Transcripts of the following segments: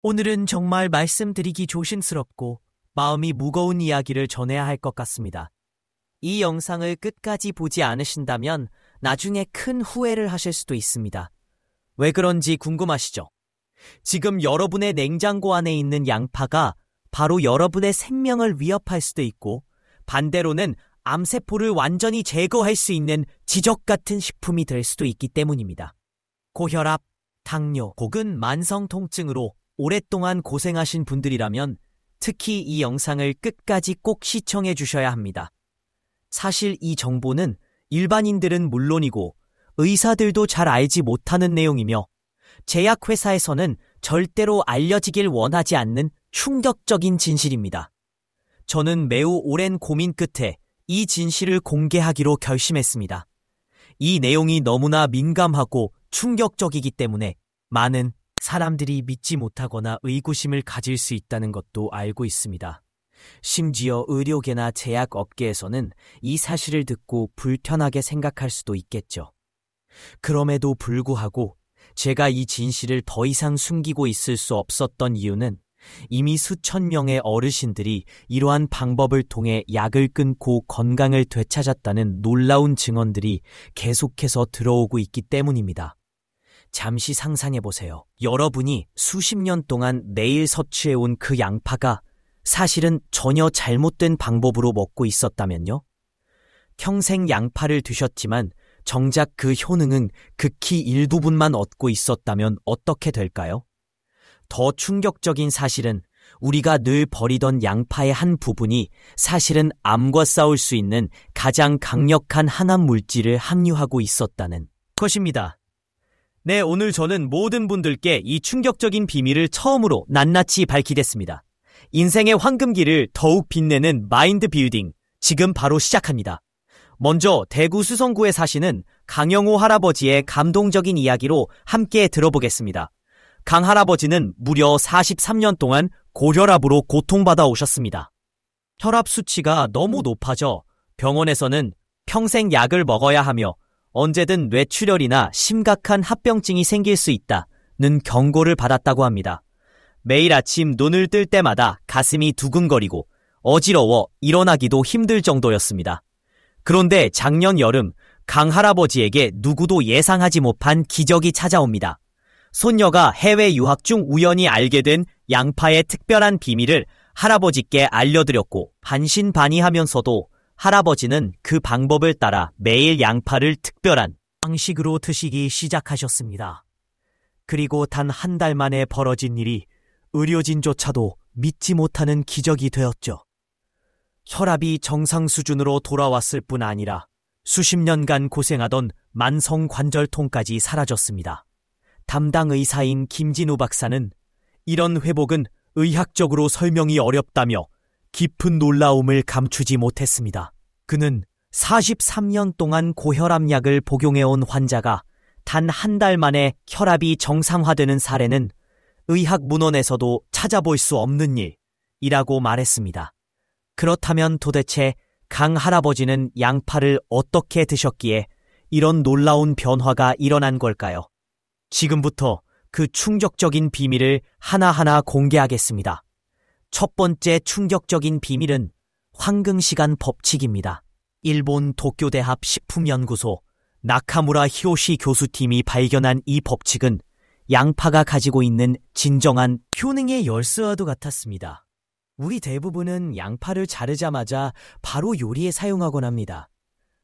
오늘은 정말 말씀드리기 조심스럽고 마음이 무거운 이야기를 전해야 할 것 같습니다. 이 영상을 끝까지 보지 않으신다면 나중에 큰 후회를 하실 수도 있습니다. 왜 그런지 궁금하시죠? 지금 여러분의 냉장고 안에 있는 양파가 바로 여러분의 생명을 위협할 수도 있고, 반대로는 암세포를 완전히 제거할 수 있는 지적 같은 식품이 될 수도 있기 때문입니다. 고혈압, 당뇨 혹은 만성 통증으로 오랫동안 고생하신 분들이라면 특히 이 영상을 끝까지 꼭 시청해 주셔야 합니다. 사실 이 정보는 일반인들은 물론이고 의사들도 잘 알지 못하는 내용이며, 제약회사에서는 절대로 알려지길 원하지 않는 충격적인 진실입니다. 저는 매우 오랜 고민 끝에 이 진실을 공개하기로 결심했습니다. 이 내용이 너무나 민감하고 충격적이기 때문에 많은 사람들이 믿지 못하거나 의구심을 가질 수 있다는 것도 알고 있습니다. 심지어 의료계나 제약업계에서는 이 사실을 듣고 불편하게 생각할 수도 있겠죠. 그럼에도 불구하고 제가 이 진실을 더 이상 숨기고 있을 수 없었던 이유는 이미 수천 명의 어르신들이 이러한 방법을 통해 약을 끊고 건강을 되찾았다는 놀라운 증언들이 계속해서 들어오고 있기 때문입니다. 잠시 상상해보세요. 여러분이 수십 년 동안 매일 섭취해온 그 양파가 사실은 전혀 잘못된 방법으로 먹고 있었다면요? 평생 양파를 드셨지만 정작 그 효능은 극히 일부분만 얻고 있었다면 어떻게 될까요? 더 충격적인 사실은 우리가 늘 버리던 양파의 한 부분이 사실은 암과 싸울 수 있는 가장 강력한 항암 물질을 함유하고 있었다는 것입니다. 네, 오늘 저는 모든 분들께 이 충격적인 비밀을 처음으로 낱낱이 밝히겠습니다. 인생의 황금기를 더욱 빛내는 마인드 빌딩, 지금 바로 시작합니다. 먼저 대구 수성구에 사시는 강영호 할아버지의 감동적인 이야기로 함께 들어보겠습니다. 강 할아버지는 무려 43년 동안 고혈압으로 고통받아 오셨습니다. 혈압 수치가 너무 높아져 병원에서는 평생 약을 먹어야 하며 언제든 뇌출혈이나 심각한 합병증이 생길 수 있다는 경고를 받았다고 합니다. 매일 아침 눈을 뜰 때마다 가슴이 두근거리고 어지러워 일어나기도 힘들 정도였습니다. 그런데 작년 여름 강 할아버지에게 누구도 예상하지 못한 기적이 찾아옵니다. 손녀가 해외 유학 중 우연히 알게 된 양파의 특별한 비밀을 할아버지께 알려드렸고, 반신반의하면서도 할아버지는 그 방법을 따라 매일 양파를 특별한 방식으로 드시기 시작하셨습니다. 그리고 단 한 달 만에 벌어진 일이 의료진조차도 믿지 못하는 기적이 되었죠. 혈압이 정상 수준으로 돌아왔을 뿐 아니라 수십 년간 고생하던 만성 관절통까지 사라졌습니다. 담당 의사인 김진우 박사는 이런 회복은 의학적으로 설명이 어렵다며 깊은 놀라움을 감추지 못했습니다. 그는 43년 동안 고혈압 약을 복용해온 환자가 단 한 달 만에 혈압이 정상화되는 사례는 의학 문헌에서도 찾아볼 수 없는 일이라고 말했습니다. 그렇다면 도대체 강 할아버지는 양파를 어떻게 드셨기에 이런 놀라운 변화가 일어난 걸까요? 지금부터 그 충격적인 비밀을 하나하나 공개하겠습니다. 첫 번째 충격적인 비밀은 황금시간 법칙입니다. 일본 도쿄대학 식품연구소 나카무라 히로시 교수팀이 발견한 이 법칙은 양파가 가지고 있는 진정한 효능의 열쇠와도 같았습니다. 우리 대부분은 양파를 자르자마자 바로 요리에 사용하곤 합니다.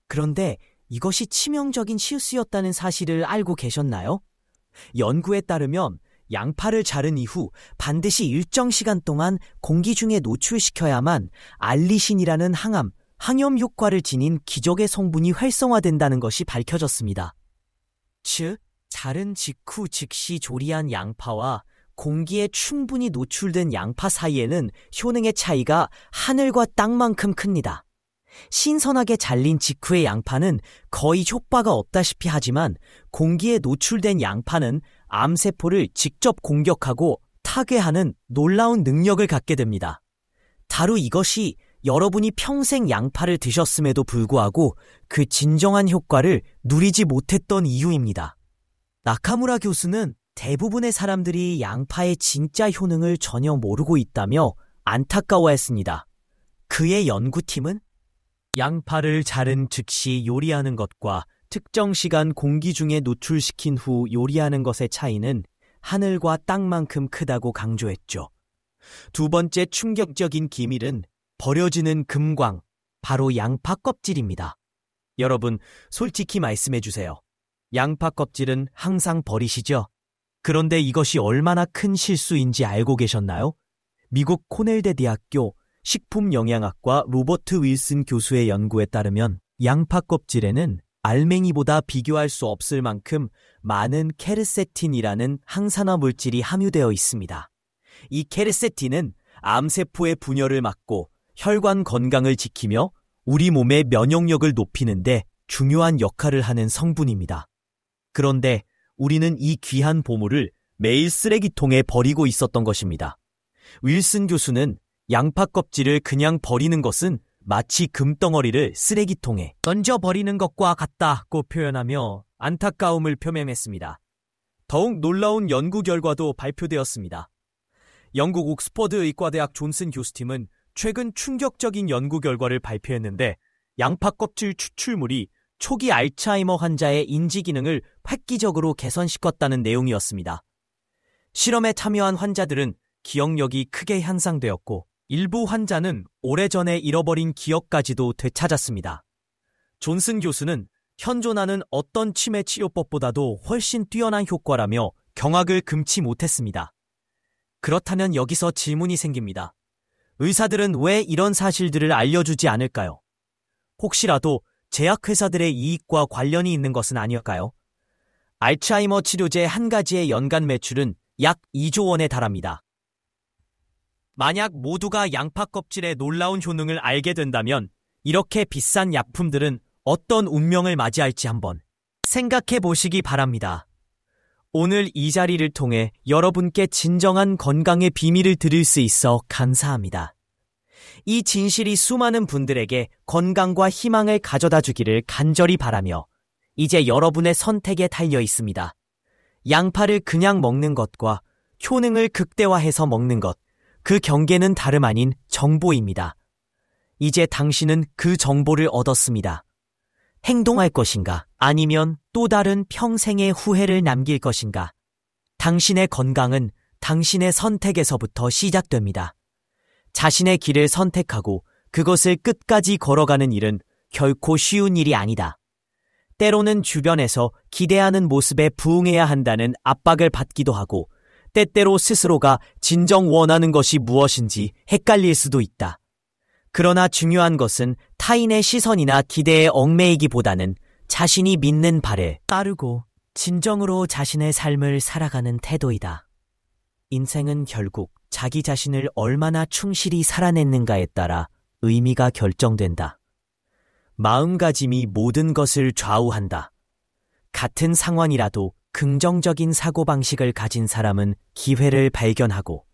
그런데 이것이 치명적인 실수였다는 사실을 알고 계셨나요? 연구에 따르면 양파를 자른 이후 반드시 일정 시간 동안 공기 중에 노출시켜야만 알리신이라는 항염 효과를 지닌 기적의 성분이 활성화된다는 것이 밝혀졌습니다. 즉, 자른 직후 즉시 조리한 양파와 공기에 충분히 노출된 양파 사이에는 효능의 차이가 하늘과 땅만큼 큽니다. 신선하게 잘린 직후의 양파는 거의 효과가 없다시피 하지만 공기에 노출된 양파는 암세포를 직접 공격하고 타괴하는 놀라운 능력을 갖게 됩니다. 바로 이것이 여러분이 평생 양파를 드셨음에도 불구하고 그 진정한 효과를 누리지 못했던 이유입니다. 나카무라 교수는 대부분의 사람들이 양파의 진짜 효능을 전혀 모르고 있다며 안타까워했습니다. 그의 연구팀은 양파를 자른 즉시 요리하는 것과 특정 시간 공기 중에 노출시킨 후 요리하는 것의 차이는 하늘과 땅만큼 크다고 강조했죠. 두 번째 충격적인 기밀은 버려지는 금광, 바로 양파 껍질입니다. 여러분, 솔직히 말씀해 주세요. 양파 껍질은 항상 버리시죠? 그런데 이것이 얼마나 큰 실수인지 알고 계셨나요? 미국 코넬대 대학교 식품영양학과 로버트 윌슨 교수의 연구에 따르면 양파 껍질에는 알맹이보다 비교할 수 없을 만큼 많은 케르세틴이라는 항산화 물질이 함유되어 있습니다. 이 케르세틴은 암세포의 분열을 막고 혈관 건강을 지키며 우리 몸의 면역력을 높이는데 중요한 역할을 하는 성분입니다. 그런데 우리는 이 귀한 보물을 매일 쓰레기통에 버리고 있었던 것입니다. 윌슨 교수는 양파 껍질을 그냥 버리는 것은 마치 금덩어리를 쓰레기통에 던져버리는 것과 같다고 표현하며 안타까움을 표명했습니다. 더욱 놀라운 연구 결과도 발표되었습니다. 영국 옥스퍼드 의과대학 존슨 교수팀은 최근 충격적인 연구 결과를 발표했는데 양파 껍질 추출물이 초기 알츠하이머 환자의 인지 기능을 획기적으로 개선시켰다는 내용이었습니다. 실험에 참여한 환자들은 기억력이 크게 향상되었고 일부 환자는 오래전에 잃어버린 기억까지도 되찾았습니다. 존슨 교수는 현존하는 어떤 치매 치료법보다도 훨씬 뛰어난 효과라며 경악을 금치 못했습니다. 그렇다면 여기서 질문이 생깁니다. 의사들은 왜 이런 사실들을 알려주지 않을까요? 혹시라도 제약회사들의 이익과 관련이 있는 것은 아닐까요? 알츠하이머 치료제 한 가지의 연간 매출은 약 2조 원에 달합니다. 만약 모두가 양파 껍질의 놀라운 효능을 알게 된다면 이렇게 비싼 약품들은 어떤 운명을 맞이할지 한번 생각해 보시기 바랍니다. 오늘 이 자리를 통해 여러분께 진정한 건강의 비밀을 드릴 수 있어 감사합니다. 이 진실이 수많은 분들에게 건강과 희망을 가져다 주기를 간절히 바라며 이제 여러분의 선택에 달려 있습니다. 양파를 그냥 먹는 것과 효능을 극대화해서 먹는 것, 그 경계는 다름 아닌 정보입니다. 이제 당신은 그 정보를 얻었습니다. 행동할 것인가? 아니면 또 다른 평생의 후회를 남길 것인가? 당신의 건강은 당신의 선택에서부터 시작됩니다. 자신의 길을 선택하고 그것을 끝까지 걸어가는 일은 결코 쉬운 일이 아니다. 때로는 주변에서 기대하는 모습에 부응해야 한다는 압박을 받기도 하고 때때로 스스로가 진정 원하는 것이 무엇인지 헷갈릴 수도 있다. 그러나 중요한 것은 타인의 시선이나 기대에 얽매이기보다는 자신이 믿는 바를 따르고 진정으로 자신의 삶을 살아가는 태도이다. 인생은 결국 자기 자신을 얼마나 충실히 살아냈는가에 따라 의미가 결정된다. 마음가짐이 모든 것을 좌우한다. 같은 상황이라도 긍정적인 사고방식을 가진 사람은 기회를 발견하고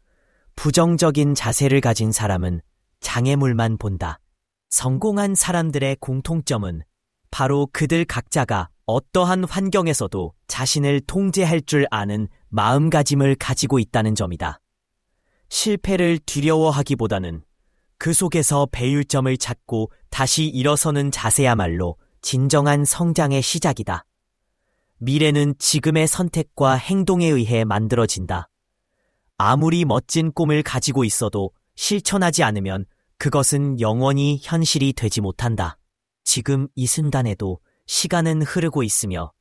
부정적인 자세를 가진 사람은 장애물만 본다. 성공한 사람들의 공통점은 바로 그들 각자가 어떠한 환경에서도 자신을 통제할 줄 아는 마음가짐을 가지고 있다는 점이다. 실패를 두려워하기보다는 그 속에서 배울 점을 찾고 다시 일어서는 자세야말로 진정한 성장의 시작이다. 미래는 지금의 선택과 행동에 의해 만들어진다. 아무리 멋진 꿈을 가지고 있어도 실천하지 않으면 그것은 영원히 현실이 되지 못한다. 지금 이 순간에도 시간은 흐르고 있으며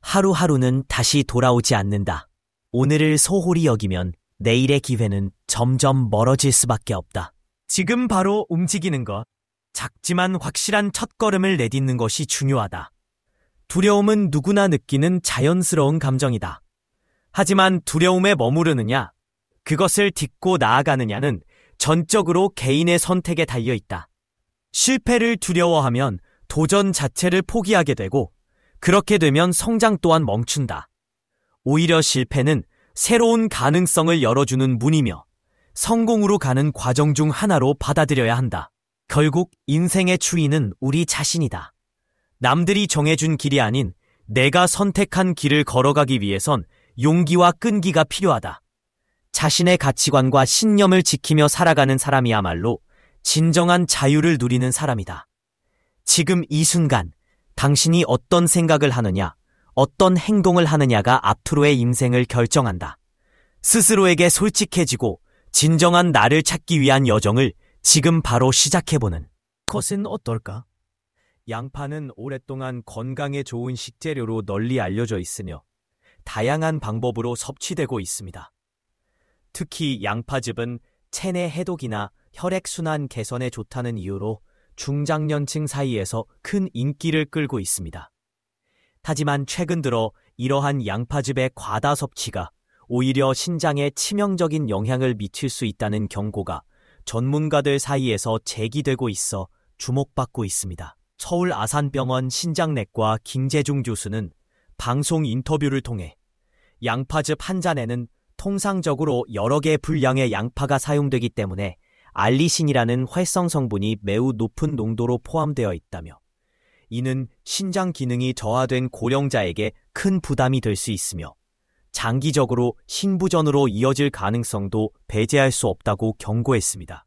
하루하루는 다시 돌아오지 않는다. 오늘을 소홀히 여기면 내일의 기회는 점점 멀어질 수밖에 없다. 지금 바로 움직이는 것, 작지만 확실한 첫걸음을 내딛는 것이 중요하다. 두려움은 누구나 느끼는 자연스러운 감정이다. 하지만 두려움에 머무르느냐, 그것을 딛고 나아가느냐는 전적으로 개인의 선택에 달려 있다. 실패를 두려워하면 도전 자체를 포기하게 되고 그렇게 되면 성장 또한 멈춘다. 오히려 실패는 새로운 가능성을 열어주는 문이며 성공으로 가는 과정 중 하나로 받아들여야 한다. 결국 인생의 추인은 우리 자신이다. 남들이 정해준 길이 아닌 내가 선택한 길을 걸어가기 위해선 용기와 끈기가 필요하다. 자신의 가치관과 신념을 지키며 살아가는 사람이야말로 진정한 자유를 누리는 사람이다. 지금 이 순간 당신이 어떤 생각을 하느냐, 어떤 행동을 하느냐가 앞으로의 인생을 결정한다. 스스로에게 솔직해지고 진정한 나를 찾기 위한 여정을 지금 바로 시작해보는 것은 어떨까? 양파는 오랫동안 건강에 좋은 식재료로 널리 알려져 있으며 다양한 방법으로 섭취되고 있습니다. 특히 양파즙은 체내 해독이나 혈액순환 개선에 좋다는 이유로 중장년층 사이에서 큰 인기를 끌고 있습니다. 하지만 최근 들어 이러한 양파즙의 과다 섭취가 오히려 신장에 치명적인 영향을 미칠 수 있다는 경고가 전문가들 사이에서 제기되고 있어 주목받고 있습니다. 서울 아산병원 신장내과 김재중 교수는 방송 인터뷰를 통해 양파즙 한 잔에는 통상적으로 여러 개 분량의 양파가 사용되기 때문에 알리신이라는 활성 성분이 매우 높은 농도로 포함되어 있다며 이는 신장 기능이 저하된 고령자에게 큰 부담이 될 수 있으며 장기적으로 신부전으로 이어질 가능성도 배제할 수 없다고 경고했습니다.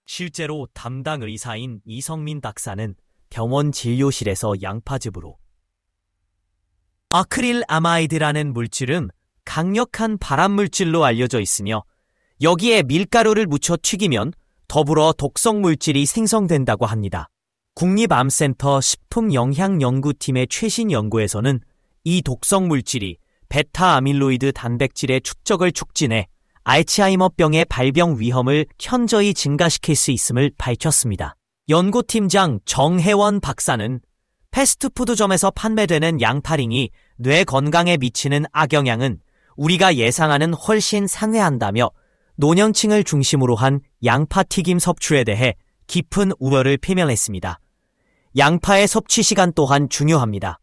실제로 담당 의사인 이성민 박사는 병원 진료실에서 양파즙으로 아크릴아마이드라는 물질은 강력한 발암물질로 알려져 있으며 여기에 밀가루를 묻혀 튀기면 더불어 독성 물질이 생성된다고 합니다. 국립암센터 식품영향연구팀의 최신 연구에서는 이 독성 물질이 베타아밀로이드 단백질의 축적을 촉진해 알츠하이머병의 발병 위험을 현저히 증가시킬 수 있음을 밝혔습니다. 연구팀장 정혜원 박사는 패스트푸드점에서 판매되는 양파링이 뇌 건강에 미치는 악영향은 우리가 예상하는 훨씬 상회한다며 노년층을 중심으로 한 양파튀김 섭취에 대해 깊은 우려를 표명했습니다. 양파의 섭취 시간 또한 중요합니다.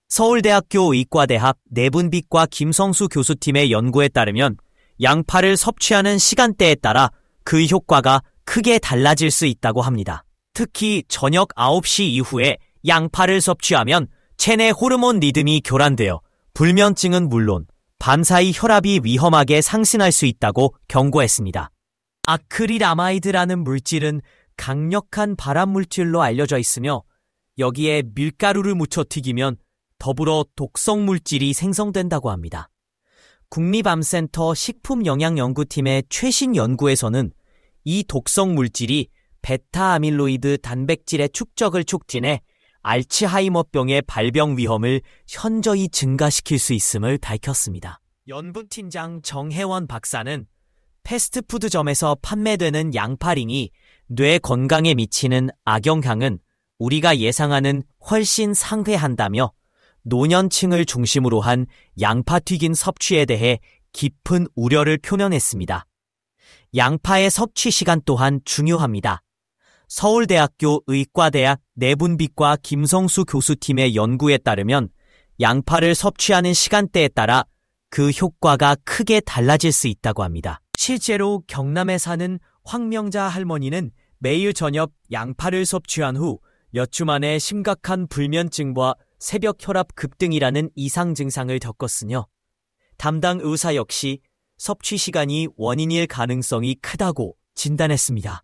서울대학교 의과대학 내분비과 김성수 교수팀의 연구에 따르면 양파를 섭취하는 시간대에 따라 그 효과가 크게 달라질 수 있다고 합니다. 특히 저녁 9시 이후에 양파를 섭취하면 체내 호르몬 리듬이 교란되어 불면증은 물론 밤사이 혈압이 위험하게 상승할 수 있다고 경고했습니다. 아크릴아마이드라는 물질은 강력한 발암물질로 알려져 있으며 여기에 밀가루를 묻혀 튀기면 더불어 독성 물질이 생성된다고 합니다. 국립암센터 식품영양연구팀의 최신 연구에서는 이 독성 물질이 베타아밀로이드 단백질의 축적을 촉진해 알츠하이머병의 발병 위험을 현저히 증가시킬 수 있음을 밝혔습니다. 연구팀장 정혜원 박사는 패스트푸드점에서 판매되는 양파링이 뇌 건강에 미치는 악영향은 우리가 예상하는 훨씬 상회한다며 노년층을 중심으로 한 양파튀김 섭취에 대해 깊은 우려를 표명했습니다. 양파의 섭취 시간 또한 중요합니다. 서울대학교 의과대학 내분비과 김성수 교수팀의 연구에 따르면 양파를 섭취하는 시간대에 따라 그 효과가 크게 달라질 수 있다고 합니다. 실제로 경남에 사는 황명자 할머니는 매일 저녁 양파를 섭취한 후 몇 주 만에 심각한 불면증과 새벽 혈압 급등이라는 이상 증상을 겪었으며 담당 의사 역시 섭취 시간이 원인일 가능성이 크다고 진단했습니다.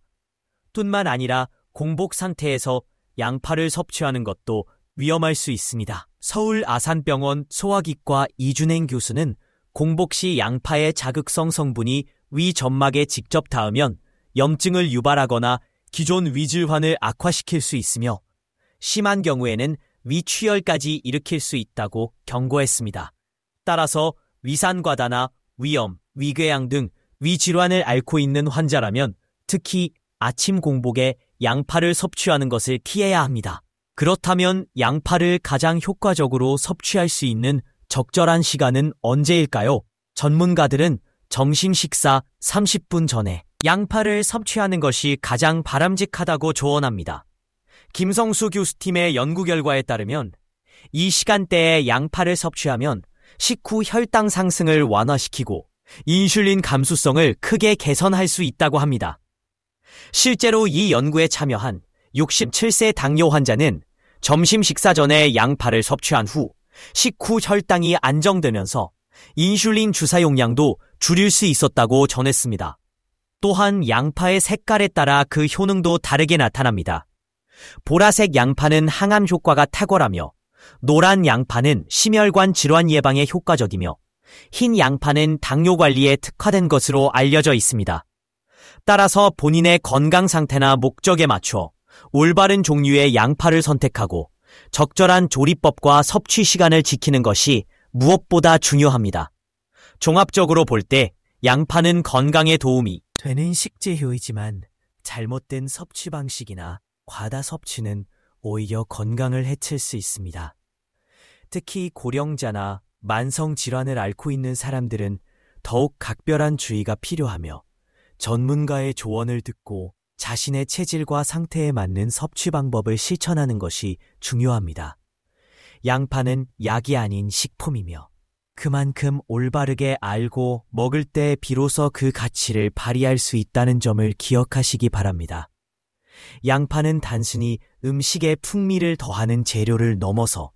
뿐만 아니라 공복 상태에서 양파를 섭취하는 것도 위험할 수 있습니다. 서울 아산병원 소화기과 이준행 교수는 공복 시 양파의 자극성 성분이 위 점막에 직접 닿으면 염증을 유발하거나 기존 위질환을 악화시킬 수 있으며 심한 경우에는 위취혈까지 일으킬 수 있다고 경고했습니다. 따라서 위산과다나 위염, 위궤양 등 위질환을 앓고 있는 환자라면 특히 아침 공복에 양파를 섭취하는 것을 피해야 합니다. 그렇다면 양파를 가장 효과적으로 섭취할 수 있는 적절한 시간은 언제일까요? 전문가들은 점심 식사 30분 전에 양파를 섭취하는 것이 가장 바람직하다고 조언합니다. 김성수 교수팀의 연구 결과에 따르면 이 시간대에 양파를 섭취하면 식후 혈당 상승을 완화시키고 인슐린 감수성을 크게 개선할 수 있다고 합니다. 실제로 이 연구에 참여한 67세 당뇨 환자는 점심 식사 전에 양파를 섭취한 후 식후 혈당이 안정되면서 인슐린 주사 용량도 줄일 수 있었다고 전했습니다. 또한 양파의 색깔에 따라 그 효능도 다르게 나타납니다. 보라색 양파는 항암 효과가 탁월하며 노란 양파는 심혈관 질환 예방에 효과적이며 흰 양파는 당뇨 관리에 특화된 것으로 알려져 있습니다. 따라서 본인의 건강 상태나 목적에 맞춰 올바른 종류의 양파를 선택하고 적절한 조리법과 섭취 시간을 지키는 것이 무엇보다 중요합니다. 종합적으로 볼 때 양파는 건강에 도움이 되는 식재료이지만 잘못된 섭취 방식이나 과다 섭취는 오히려 건강을 해칠 수 있습니다. 특히 고령자나 만성 질환을 앓고 있는 사람들은 더욱 각별한 주의가 필요하며 전문가의 조언을 듣고 자신의 체질과 상태에 맞는 섭취 방법을 실천하는 것이 중요합니다. 양파는 약이 아닌 식품이며 그만큼 올바르게 알고 먹을 때 비로소 그 가치를 발휘할 수 있다는 점을 기억하시기 바랍니다. 양파는 단순히 음식의 풍미를 더하는 재료를 넘어서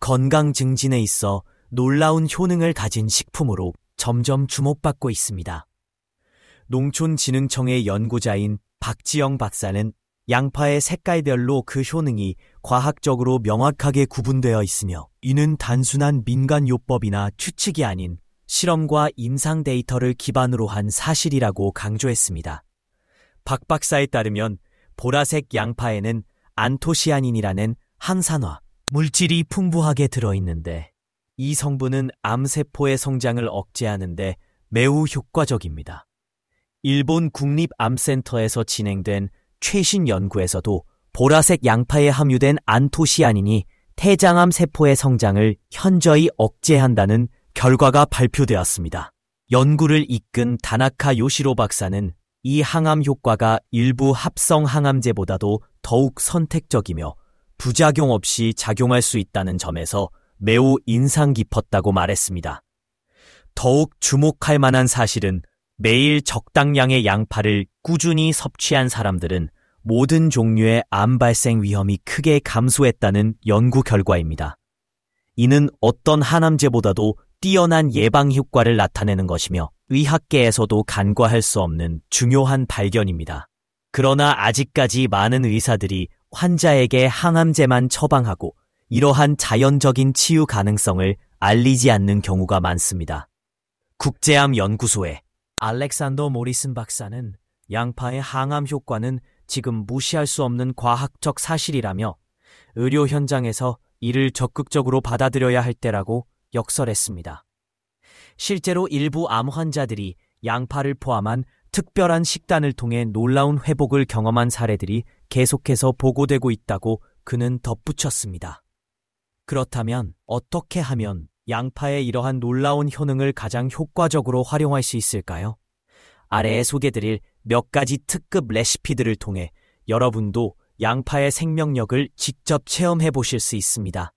건강 증진에 있어 놀라운 효능을 가진 식품으로 점점 주목받고 있습니다. 농촌진흥청의 연구자인 박지영 박사는 양파의 색깔별로 그 효능이 과학적으로 명확하게 구분되어 있으며 이는 단순한 민간요법이나 추측이 아닌 실험과 임상 데이터를 기반으로 한 사실이라고 강조했습니다. 박 박사에 따르면 보라색 양파에는 안토시아닌이라는 항산화 물질이 풍부하게 들어있는데 이 성분은 암세포의 성장을 억제하는 데 매우 효과적입니다. 일본 국립암센터에서 진행된 최신 연구에서도 보라색 양파에 함유된 안토시아닌이 태장암 세포의 성장을 현저히 억제한다는 결과가 발표되었습니다. 연구를 이끈 다나카 요시로 박사는 이 항암 효과가 일부 합성 항암제보다도 더욱 선택적이며 부작용 없이 작용할 수 있다는 점에서 매우 인상 깊었다고 말했습니다. 더욱 주목할 만한 사실은 매일 적당량의 양파를 꾸준히 섭취한 사람들은 모든 종류의 암 발생 위험이 크게 감소했다는 연구 결과입니다. 이는 어떤 항암제보다도 뛰어난 예방 효과를 나타내는 것이며 의학계에서도 간과할 수 없는 중요한 발견입니다. 그러나 아직까지 많은 의사들이 환자에게 항암제만 처방하고 이러한 자연적인 치유 가능성을 알리지 않는 경우가 많습니다. 국제암 연구소의 알렉산더 모리슨 박사는 양파의 항암 효과는 지금 무시할 수 없는 과학적 사실이라며 의료 현장에서 이를 적극적으로 받아들여야 할 때라고 역설했습니다. 실제로 일부 암 환자들이 양파를 포함한 특별한 식단을 통해 놀라운 회복을 경험한 사례들이 계속해서 보고되고 있다고 그는 덧붙였습니다. 그렇다면 어떻게 하면 양파의 이러한 놀라운 효능을 가장 효과적으로 활용할 수 있을까요? 아래에 소개드릴 몇 가지 특급 레시피들을 통해 여러분도 양파의 생명력을 직접 체험해 보실 수 있습니다.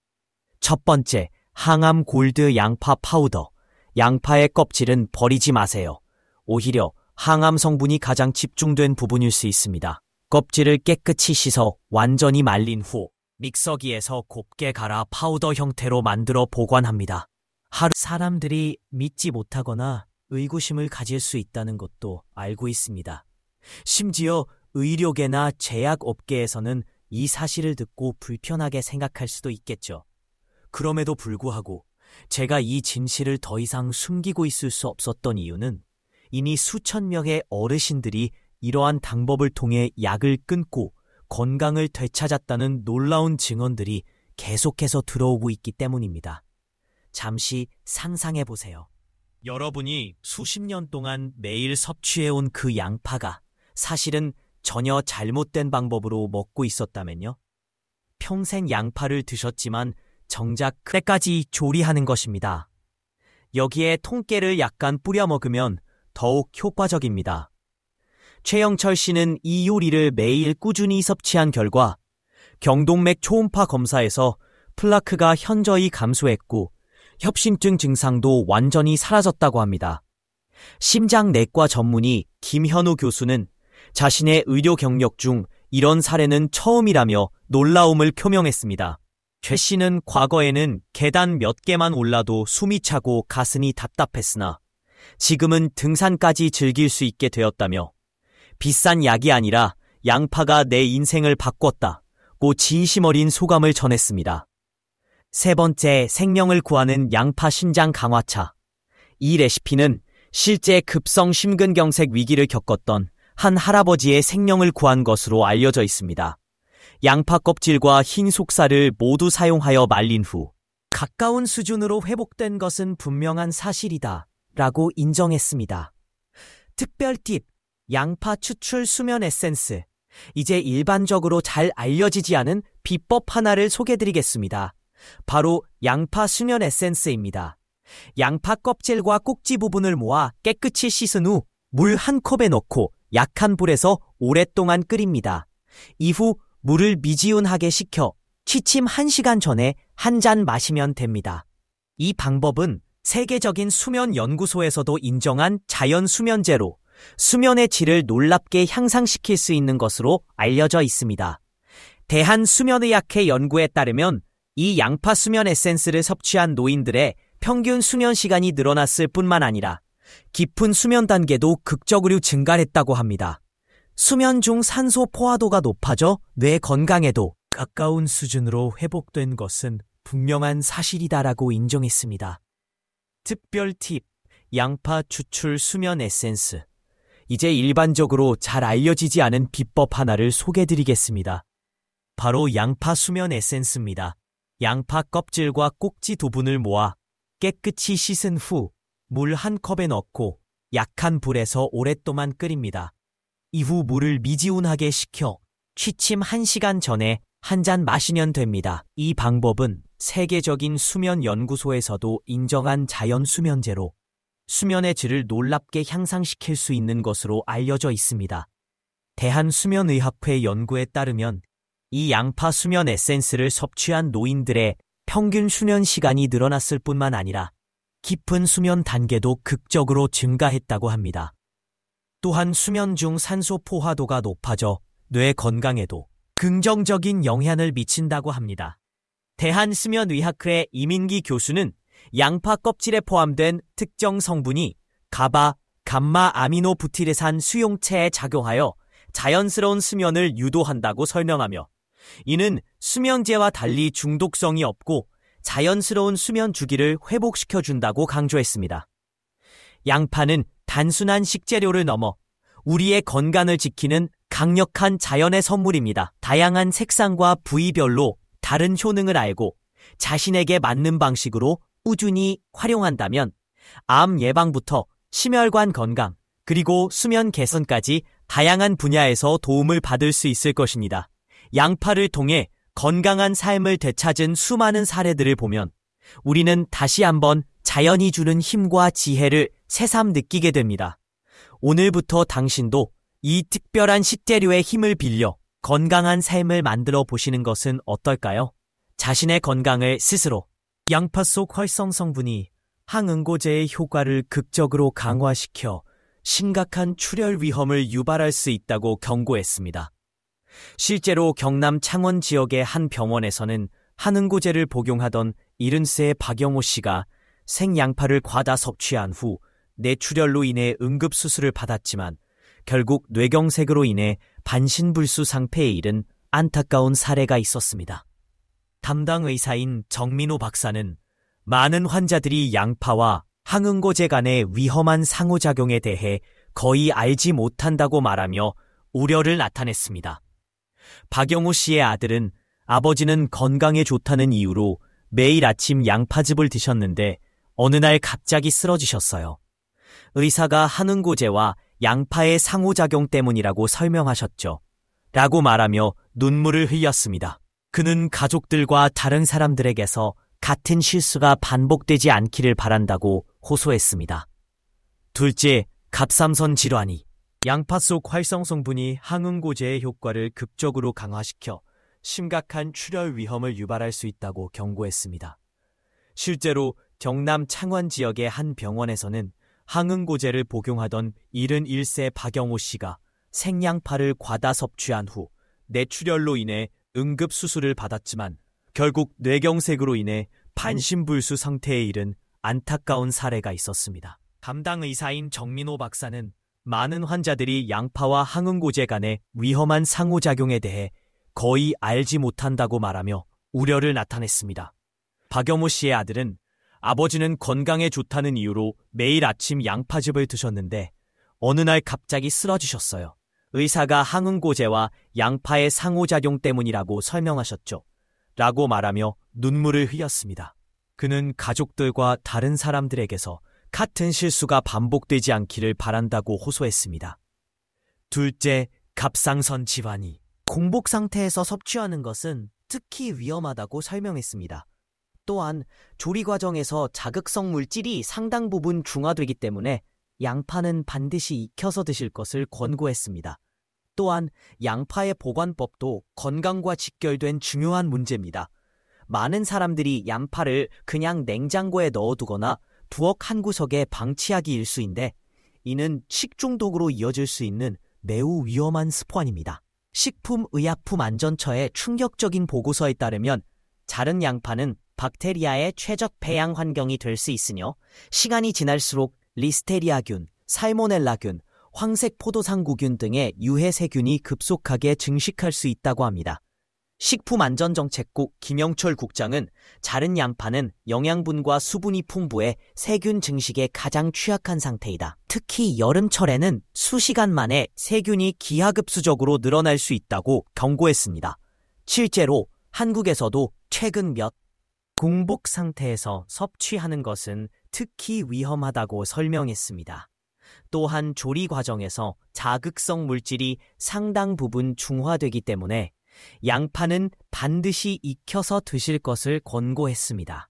첫 번째, 항암 골드 양파 파우더. 양파의 껍질은 버리지 마세요. 오히려 항암 성분이 가장 집중된 부분일 수 있습니다. 껍질을 깨끗이 씻어 완전히 말린 후 믹서기에서 곱게 갈아 파우더 형태로 만들어 보관합니다. 하루 사람들이 믿지 못하거나 의구심을 가질 수 있다는 것도 알고 있습니다. 심지어 의료계나 제약업계에서는 이 사실을 듣고 불편하게 생각할 수도 있겠죠. 그럼에도 불구하고 제가 이 진실을 더 이상 숨기고 있을 수 없었던 이유는 이미 수천 명의 어르신들이 이러한 방법을 통해 약을 끊고 건강을 되찾았다는 놀라운 증언들이 계속해서 들어오고 있기 때문입니다. 잠시 상상해보세요. 여러분이 수십 년 동안 매일 섭취해온 그 양파가 사실은 전혀 잘못된 방법으로 먹고 있었다면요? 평생 양파를 드셨지만 정작 때까지 조리하는 것입니다. 여기에 통깨를 약간 뿌려 먹으면 더욱 효과적입니다. 최영철 씨는 이 요리를 매일 꾸준히 섭취한 결과 경동맥 초음파 검사에서 플라크가 현저히 감소했고 협심증 증상도 완전히 사라졌다고 합니다. 심장내과 전문의 김현우 교수는 자신의 의료 경력 중 이런 사례는 처음이라며 놀라움을 표명했습니다. 최 씨는 과거에는 계단 몇 개만 올라도 숨이 차고 가슴이 답답했으나 지금은 등산까지 즐길 수 있게 되었다며 비싼 약이 아니라 양파가 내 인생을 바꿨다고 진심 어린 소감을 전했습니다. 세 번째, 생명을 구하는 양파 신장 강화차. 이 레시피는 실제 급성 심근경색 위기를 겪었던 한 할아버지의 생명을 구한 것으로 알려져 있습니다. 양파 껍질과 흰 속살을 모두 사용하여 말린 후 가까운 수준으로 회복된 것은 분명한 사실이다 라고 인정했습니다. 특별 팁, 양파 추출 수면 에센스. 이제 일반적으로 잘 알려지지 않은 비법 하나를 소개드리겠습니다. 바로 양파 수면 에센스입니다. 양파 껍질과 꼭지 부분을 모아 깨끗이 씻은 후 물 한 컵에 넣고 약한 불에서 오랫동안 끓입니다. 이후 물을 미지근하게 식혀 취침 1시간 전에 한 잔 마시면 됩니다. 이 방법은 세계적인 수면 연구소에서도 인정한 자연 수면제로 수면의 질을 놀랍게 향상시킬 수 있는 것으로 알려져 있습니다. 대한수면의학회 연구에 따르면 이 양파 수면 에센스를 섭취한 노인들의 평균 수면 시간이 늘어났을 뿐만 아니라 깊은 수면 단계도 극적으로 증가했다고 합니다. 수면 중 산소 포화도가 높아져 뇌 건강에도 가까운 수준으로 회복된 것은 분명한 사실이다라고 인정했습니다. 특별 팁, 양파 추출 수면 에센스. 이제 일반적으로 잘 알려지지 않은 비법 하나를 소개드리겠습니다. 바로 양파 수면 에센스입니다. 양파 껍질과 꼭지 부분을 모아 깨끗이 씻은 후 물 한 컵에 넣고 약한 불에서 오랫동안 끓입니다. 이후 물을 미지근하게 식혀 취침 1시간 전에 한 잔 마시면 됩니다. 이 방법은 세계적인 수면 연구소에서도 인정한 자연 수면제로 수면의 질을 놀랍게 향상시킬 수 있는 것으로 알려져 있습니다. 대한수면의학회 연구에 따르면 이 양파 수면 에센스를 섭취한 노인들의 평균 수면 시간이 늘어났을 뿐만 아니라 깊은 수면 단계도 극적으로 증가했다고 합니다. 또한 수면 중 산소 포화도가 높아져 뇌 건강에도 긍정적인 영향을 미친다고 합니다. 대한수면의학회 이민기 교수는 양파 껍질에 포함된 특정 성분이 가바, 감마 아미노 부티르산 수용체에 작용하여 자연스러운 수면을 유도한다고 설명하며 이는 수면제와 달리 중독성이 없고 자연스러운 수면 주기를 회복시켜준다고 강조했습니다. 양파는 단순한 식재료를 넘어 우리의 건강을 지키는 강력한 자연의 선물입니다. 다양한 색상과 부위별로 다른 효능을 알고 자신에게 맞는 방식으로 꾸준히 활용한다면 암 예방부터 심혈관 건강, 그리고 수면 개선까지 다양한 분야에서 도움을 받을 수 있을 것입니다. 양파를 통해 건강한 삶을 되찾은 수많은 사례들을 보면 우리는 다시 한번 자연이 주는 힘과 지혜를 새삼 느끼게 됩니다. 오늘부터 당신도 이 특별한 식재료의 힘을 빌려 건강한 삶을 만들어 보시는 것은 어떨까요? 자신의 건강을 스스로. 양파 속 활성 성분이 항응고제의 효과를 극적으로 강화시켜 심각한 출혈 위험을 유발할 수 있다고 경고했습니다. 실제로 경남 창원 지역의 한 병원에서는 항응고제를 복용하던 70세의 박영호 씨가 생양파를 과다 섭취한 후 뇌출혈로 인해 응급수술을 받았지만 결국 뇌경색으로 인해 반신불수 상태에 이른 안타까운 사례가 있었습니다. 담당 의사인 정민호 박사는 많은 환자들이 양파와 항응고제 간의 위험한 상호작용에 대해 거의 알지 못한다고 말하며 우려를 나타냈습니다. 박영호 씨의 아들은 아버지는 건강에 좋다는 이유로 매일 아침 양파즙을 드셨는데 어느 날 갑자기 쓰러지셨어요. 의사가 항응고제와 양파의 상호작용 때문이라고 설명하셨죠. 라고 말하며 눈물을 흘렸습니다. 그는 가족들과 다른 사람들에게서 같은 실수가 반복되지 않기를 바란다고 호소했습니다. 둘째, 갑상선 질환이. 양파 속 활성 성분이 항응고제의 효과를 극적으로 강화시켜 심각한 출혈 위험을 유발할 수 있다고 경고했습니다. 실제로 경남 창원 지역의 한 병원에서는 항응고제를 복용하던 71세 박영호 씨가 생양파를 과다 섭취한 후 뇌출혈로 인해 응급수술을 받았지만 결국 뇌경색으로 인해 반신불수 상태에 이른 안타까운 사례가 있었습니다. 담당 의사인 정민호 박사는 많은 환자들이 양파와 항응고제 간의 위험한 상호작용에 대해 거의 알지 못한다고 말하며 우려를 나타냈습니다. 박여모 씨의 아들은 아버지는 건강에 좋다는 이유로 매일 아침 양파즙을 드셨는데 어느 날 갑자기 쓰러지셨어요. 의사가 항응고제와 양파의 상호작용 때문이라고 설명하셨죠. 라고 말하며 눈물을 흘렸습니다. 그는 가족들과 다른 사람들에게서 같은 실수가 반복되지 않기를 바란다고 호소했습니다. 둘째, 갑상선 질환이 공복 상태에서 섭취하는 것은 특히 위험하다고 설명했습니다. 또한 조리 과정에서 자극성 물질이 상당 부분 중화되기 때문에 양파는 반드시 익혀서 드실 것을 권고했습니다. 또한 양파의 보관법도 건강과 직결된 중요한 문제입니다. 많은 사람들이 양파를 그냥 냉장고에 넣어두거나 부엌 한 구석에 방치하기 일수인데 이는 식중독으로 이어질 수 있는 매우 위험한 습관입니다. 식품의약품안전처의 충격적인 보고서에 따르면 자른 양파는 박테리아의 최적 배양 환경이 될 수 있으며 시간이 지날수록 리스테리아균, 살모넬라균, 황색 포도상구균 등의 유해 세균이 급속하게 증식할 수 있다고 합니다. 식품안전정책국 김영철 국장은 자른 양파는 영양분과 수분이 풍부해 세균 증식에 가장 취약한 상태이다. 특히 여름철에는 수시간 만에 세균이 기하급수적으로 늘어날 수 있다고 경고했습니다. 실제로 한국에서도 최근 공복 상태에서 섭취하는 것은 특히 위험하다고 설명했습니다. 또한 조리 과정에서 자극성 물질이 상당 부분 중화되기 때문에 양파는 반드시 익혀서 드실 것을 권고했습니다.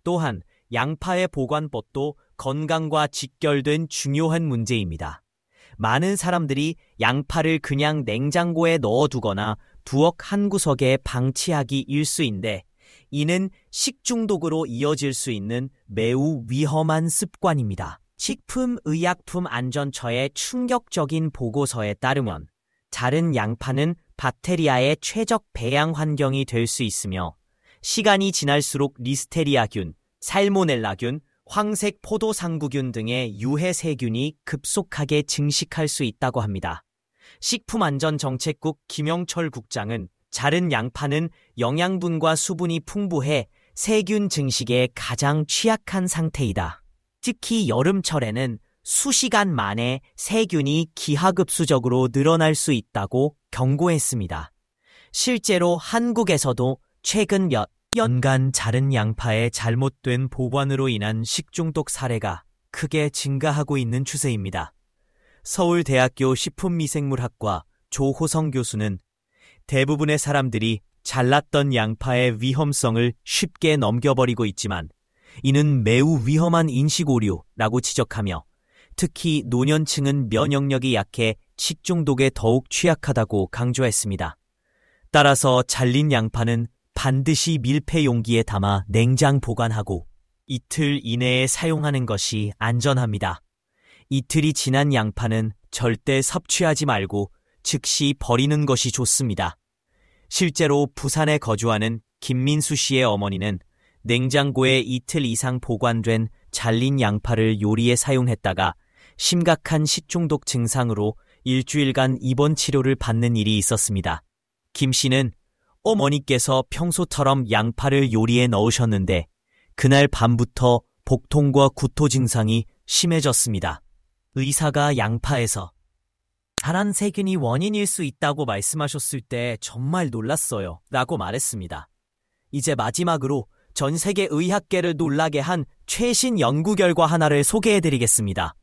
또한 양파의 보관법도 건강과 직결된 중요한 문제입니다. 많은 사람들이 양파를 그냥 냉장고에 넣어두거나 부엌 한 구석에 방치하기 일수인데 이는 식중독으로 이어질 수 있는 매우 위험한 습관입니다. 식품의약품안전처의 충격적인 보고서에 따르면 자른 양파는 박테리아의 최적 배양 환경이 될 수 있으며 시간이 지날수록 리스테리아균, 살모넬라균, 황색 포도상구균 등의 유해 세균이 급속하게 증식할 수 있다고 합니다. 식품안전정책국 김영철 국장은 자른 양파는 영양분과 수분이 풍부해 세균 증식에 가장 취약한 상태이다. 특히 여름철에는 수시간 만에 세균이 기하급수적으로 늘어날 수 있다고 경고했습니다. 실제로 한국에서도 최근 몇 년간 자른 양파의 잘못된 보관으로 인한 식중독 사례가 크게 증가하고 있는 추세입니다. 서울대학교 식품미생물학과 조호성 교수는 대부분의 사람들이 잘랐던 양파의 위험성을 쉽게 넘겨버리고 있지만 이는 매우 위험한 인식오류라고 지적하며 특히 노년층은 면역력이 약해 식중독에 더욱 취약하다고 강조했습니다. 따라서 잘린 양파는 반드시 밀폐 용기에 담아 냉장 보관하고 이틀 이내에 사용하는 것이 안전합니다. 이틀이 지난 양파는 절대 섭취하지 말고 즉시 버리는 것이 좋습니다. 실제로 부산에 거주하는 김민수 씨의 어머니는 냉장고에 이틀 이상 보관된 잘린 양파를 요리에 사용했다가 심각한 식중독 증상으로 일주일간 입원 치료를 받는 일이 있었습니다. 김 씨는 어머니께서 평소처럼 양파를 요리에 넣으셨는데 그날 밤부터 복통과 구토 증상이 심해졌습니다. 의사가 양파에서 자란 세균이 원인일 수 있다고 말씀하셨을 때 정말 놀랐어요. 라고 말했습니다. 이제 마지막으로 전 세계 의학계를 놀라게 한 최신 연구 결과 하나를 소개해드리겠습니다.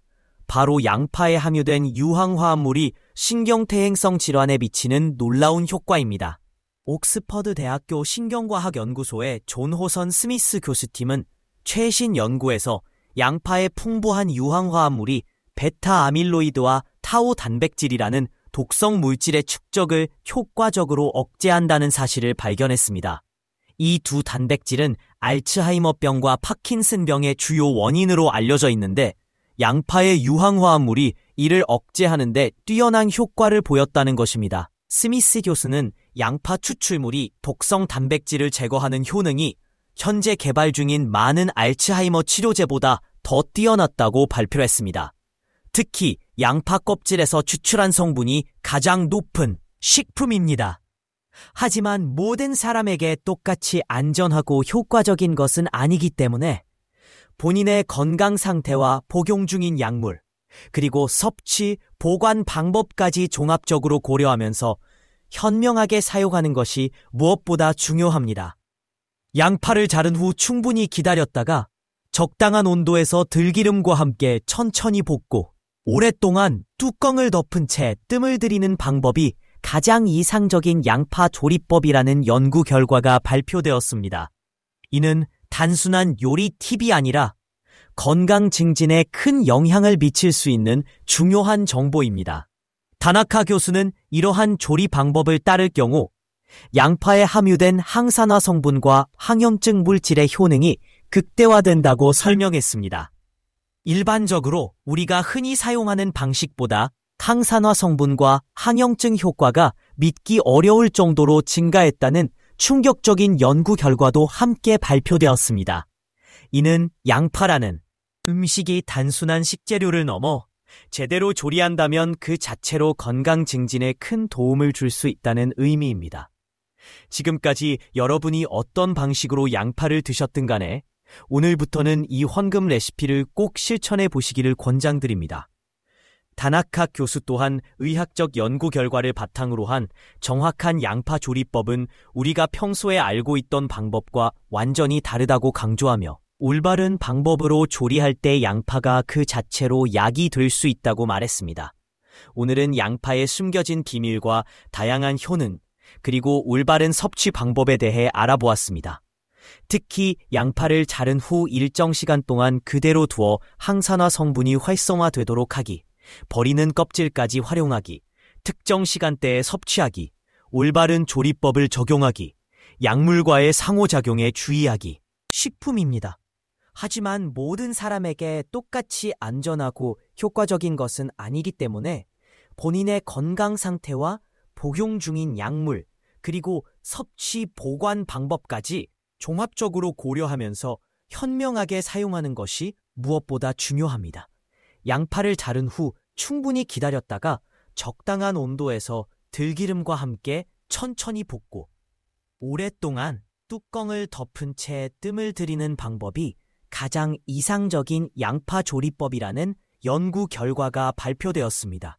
바로 양파에 함유된 유황화합물이 신경퇴행성 질환에 미치는 놀라운 효과입니다. 옥스퍼드 대학교 신경과학연구소의 존 호선 스미스 교수팀은 최신 연구에서 양파의 풍부한 유황화합물이 베타 아밀로이드와 타우 단백질이라는 독성 물질의 축적을 효과적으로 억제한다는 사실을 발견했습니다. 이 두 단백질은 알츠하이머병과 파킨슨병의 주요 원인으로 알려져 있는데 양파의 유황화합물이 이를 억제하는 데 뛰어난 효과를 보였다는 것입니다. 스미스 교수는 양파 추출물이 독성 단백질을 제거하는 효능이 현재 개발 중인 많은 알츠하이머 치료제보다 더 뛰어났다고 발표했습니다. 특히 양파 껍질에서 추출한 성분이 가장 높은 식품입니다. 하지만 모든 사람에게 똑같이 안전하고 효과적인 것은 아니기 때문에 본인의 건강 상태와 복용 중인 약물, 그리고 섭취, 보관 방법까지 종합적으로 고려하면서 현명하게 사용하는 것이 무엇보다 중요합니다. 양파를 자른 후 충분히 기다렸다가 적당한 온도에서 들기름과 함께 천천히 볶고 오랫동안 뚜껑을 덮은 채 뜸을 들이는 방법이 가장 이상적인 양파 조리법이라는 연구 결과가 발표되었습니다. 이는 단순한 요리 팁이 아니라 건강 증진에 큰 영향을 미칠 수 있는 중요한 정보입니다. 다나카 교수는 이러한 조리 방법을 따를 경우 양파에 함유된 항산화 성분과 항염증 물질의 효능이 극대화된다고 설명했습니다. 일반적으로 우리가 흔히 사용하는 방식보다 항산화 성분과 항염증 효과가 믿기 어려울 정도로 증가했다는 충격적인 연구 결과도 함께 발표되었습니다. 이는 양파라는 음식이 단순한 식재료를 넘어 제대로 조리한다면 그 자체로 건강 증진에 큰 도움을 줄 수 있다는 의미입니다. 지금까지 여러분이 어떤 방식으로 양파를 드셨든 간에 오늘부터는 이 황금 레시피를 꼭 실천해 보시기를 권장드립니다. 다나카 교수 또한 의학적 연구 결과를 바탕으로 한 정확한 양파 조리법은 우리가 평소에 알고 있던 방법과 완전히 다르다고 강조하며 올바른 방법으로 조리할 때 양파가 그 자체로 약이 될 수 있다고 말했습니다. 오늘은 양파의 숨겨진 비밀과 다양한 효능, 그리고 올바른 섭취 방법에 대해 알아보았습니다. 특히 양파를 자른 후 일정 시간 동안 그대로 두어 항산화 성분이 활성화되도록 하기, 버리는 껍질까지 활용하기, 특정 시간대에 섭취하기, 올바른 조리법을 적용하기, 약물과의 상호작용에 주의하기, 식품입니다. 하지만 모든 사람에게 똑같이 안전하고 효과적인 것은 아니기 때문에 본인의 건강 상태와 복용 중인 약물, 그리고 섭취 보관 방법까지 종합적으로 고려하면서 현명하게 사용하는 것이 무엇보다 중요합니다. 양파를 자른 후 충분히 기다렸다가 적당한 온도에서 들기름과 함께 천천히 볶고 오랫동안 뚜껑을 덮은 채 뜸을 들이는 방법이 가장 이상적인 양파 조리법이라는 연구 결과가 발표되었습니다.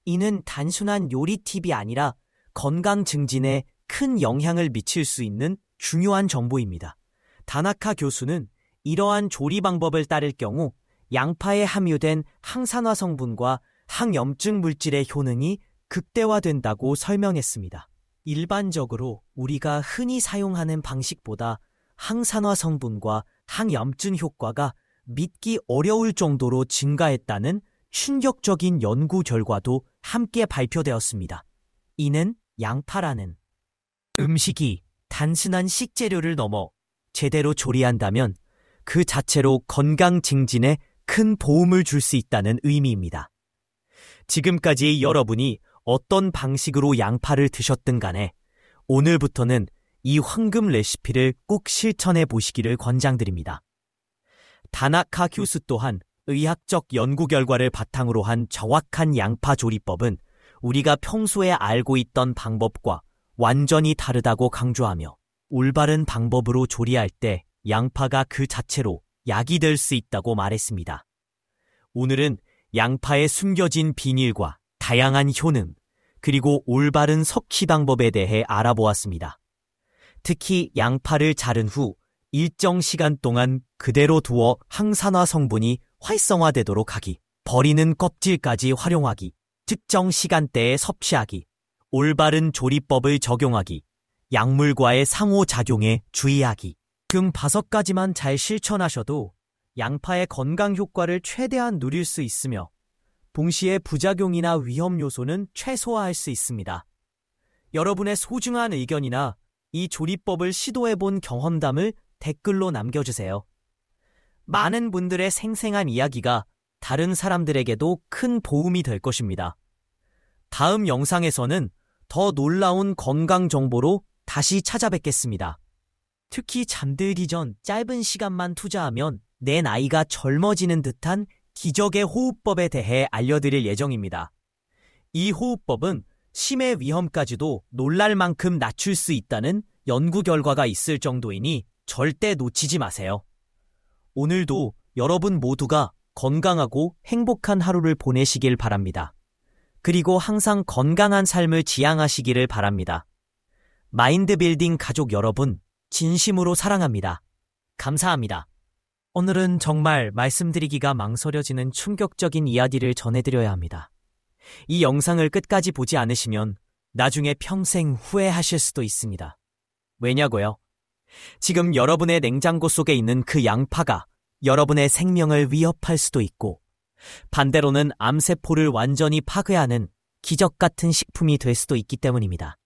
이는 단순한 요리 팁이 아니라 건강 증진에 큰 영향을 미칠 수 있는 중요한 정보입니다. 다나카 교수는 이러한 조리 방법을 따를 경우 양파에 함유된 항산화 성분과 항염증 물질의 효능이 극대화된다고 설명했습니다. 일반적으로 우리가 흔히 사용하는 방식보다 항산화 성분과 항염증 효과가 믿기 어려울 정도로 증가했다는 충격적인 연구 결과도 함께 발표되었습니다. 이는 양파라는 음식이 단순한 식재료를 넘어 제대로 조리한다면 그 자체로 건강 증진에 큰 도움을 줄 수 있다는 의미입니다. 지금까지 여러분이 어떤 방식으로 양파를 드셨든 간에 오늘부터는 이 황금 레시피를 꼭 실천해 보시기를 권장드립니다. 다나카 교수 또한 의학적 연구 결과를 바탕으로 한 정확한 양파 조리법은 우리가 평소에 알고 있던 방법과 완전히 다르다고 강조하며 올바른 방법으로 조리할 때 양파가 그 자체로 약이 될 수 있다고 말했습니다. 오늘은 양파의 숨겨진 비밀과 다양한 효능, 그리고 올바른 섭취 방법에 대해 알아보았습니다. 특히 양파를 자른 후 일정 시간 동안 그대로 두어 항산화 성분이 활성화되도록 하기, 버리는 껍질까지 활용하기, 특정 시간대에 섭취하기, 올바른 조리법을 적용하기, 약물과의 상호작용에 주의하기. 5가지만 잘 실천하셔도 양파의 건강 효과를 최대한 누릴 수 있으며 동시에 부작용이나 위험 요소는 최소화할 수 있습니다. 여러분의 소중한 의견이나 이 조리법을 시도해본 경험담을 댓글로 남겨주세요. 많은 분들의 생생한 이야기가 다른 사람들에게도 큰 도움이 될 것입니다. 다음 영상에서는 더 놀라운 건강 정보로 다시 찾아뵙겠습니다. 특히 잠들기 전 짧은 시간만 투자하면 내 나이가 젊어지는 듯한 기적의 호흡법에 대해 알려드릴 예정입니다. 이 호흡법은 치매 위험까지도 놀랄 만큼 낮출 수 있다는 연구 결과가 있을 정도이니 절대 놓치지 마세요. 오늘도 여러분 모두가 건강하고 행복한 하루를 보내시길 바랍니다. 그리고 항상 건강한 삶을 지향하시기를 바랍니다. 마인드빌딩 가족 여러분, 진심으로 사랑합니다. 감사합니다. 오늘은 정말 말씀드리기가 망설여지는 충격적인 이야기를 전해드려야 합니다. 이 영상을 끝까지 보지 않으시면 나중에 평생 후회하실 수도 있습니다. 왜냐고요? 지금 여러분의 냉장고 속에 있는 그 양파가 여러분의 생명을 위협할 수도 있고, 반대로는 암세포를 완전히 파괴하는 기적 같은 식품이 될 수도 있기 때문입니다.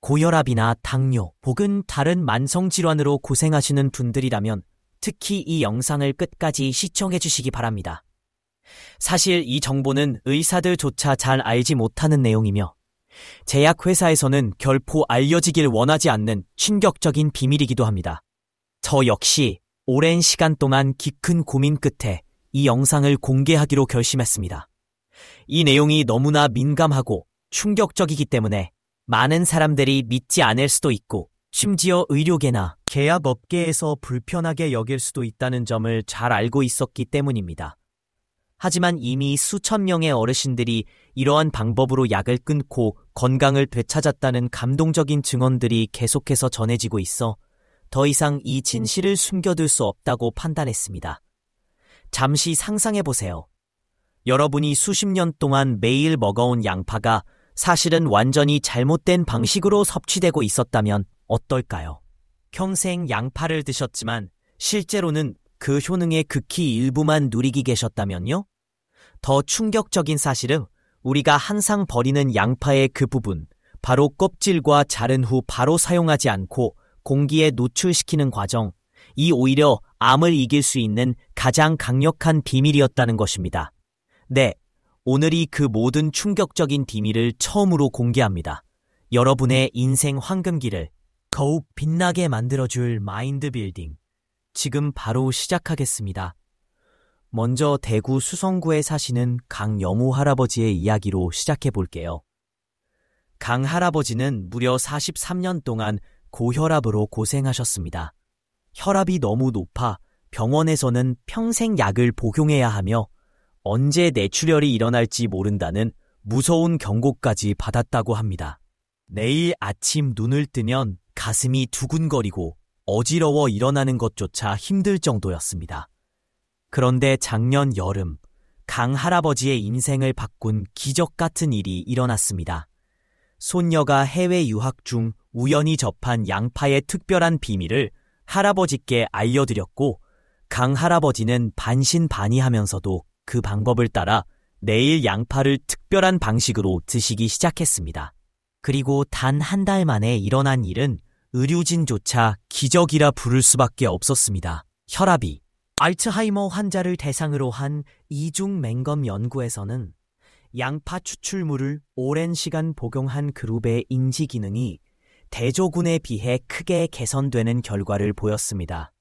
고혈압이나 당뇨 혹은 다른 만성질환으로 고생하시는 분들이라면 특히 이 영상을 끝까지 시청해 주시기 바랍니다. 사실 이 정보는 의사들조차 잘 알지 못하는 내용이며 제약회사에서는 결코 알려지길 원하지 않는 충격적인 비밀이기도 합니다. 저 역시 오랜 시간 동안 깊은 고민 끝에 이 영상을 공개하기로 결심했습니다. 이 내용이 너무나 민감하고 충격적이기 때문에 많은 사람들이 믿지 않을 수도 있고 심지어 의료계나 계약업계에서 불편하게 여길 수도 있다는 점을 잘 알고 있었기 때문입니다. 하지만 이미 수천 명의 어르신들이 이러한 방법으로 약을 끊고 건강을 되찾았다는 감동적인 증언들이 계속해서 전해지고 있어 더 이상 이 진실을 숨겨둘 수 없다고 판단했습니다. 잠시 상상해보세요. 여러분이 수십 년 동안 매일 먹어온 양파가 사실은 완전히 잘못된 방식으로 섭취되고 있었다면 어떨까요? 평생 양파를 드셨지만 실제로는 그 효능의 극히 일부만 누리고 계셨다면요? 더 충격적인 사실은 우리가 항상 버리는 양파의 그 부분, 바로 껍질과 자른 후 바로 사용하지 않고 공기에 노출시키는 과정, 이 오히려 암을 이길 수 있는 가장 강력한 비밀이었다는 것입니다. 네, 오늘이 그 모든 충격적인 비밀을 처음으로 공개합니다. 여러분의 인생 황금기를 더욱 빛나게 만들어줄 마인드빌딩, 지금 바로 시작하겠습니다. 먼저 대구 수성구에 사시는 강여무 할아버지의 이야기로 시작해볼게요. 강 할아버지는 무려 43년 동안 고혈압으로 고생하셨습니다. 혈압이 너무 높아 병원에서는 평생 약을 복용해야 하며 언제 뇌출혈이 일어날지 모른다는 무서운 경고까지 받았다고 합니다. 내일 아침 눈을 뜨면 가슴이 두근거리고 어지러워 일어나는 것조차 힘들 정도였습니다. 그런데 작년 여름, 강 할아버지의 인생을 바꾼 기적 같은 일이 일어났습니다. 손녀가 해외 유학 중 우연히 접한 양파의 특별한 비밀을 할아버지께 알려드렸고, 강 할아버지는 반신반의하면서도 그 방법을 따라 매일 양파를 특별한 방식으로 드시기 시작했습니다. 그리고 단 한 달 만에 일어난 일은 의료진조차 기적이라 부를 수밖에 없었습니다. 혈압이 알츠하이머 환자를 대상으로 한 이중 맹검 연구에서는 양파 추출물을 오랜 시간 복용한 그룹의 인지 기능이 대조군에 비해 크게 개선되는 결과를 보였습니다.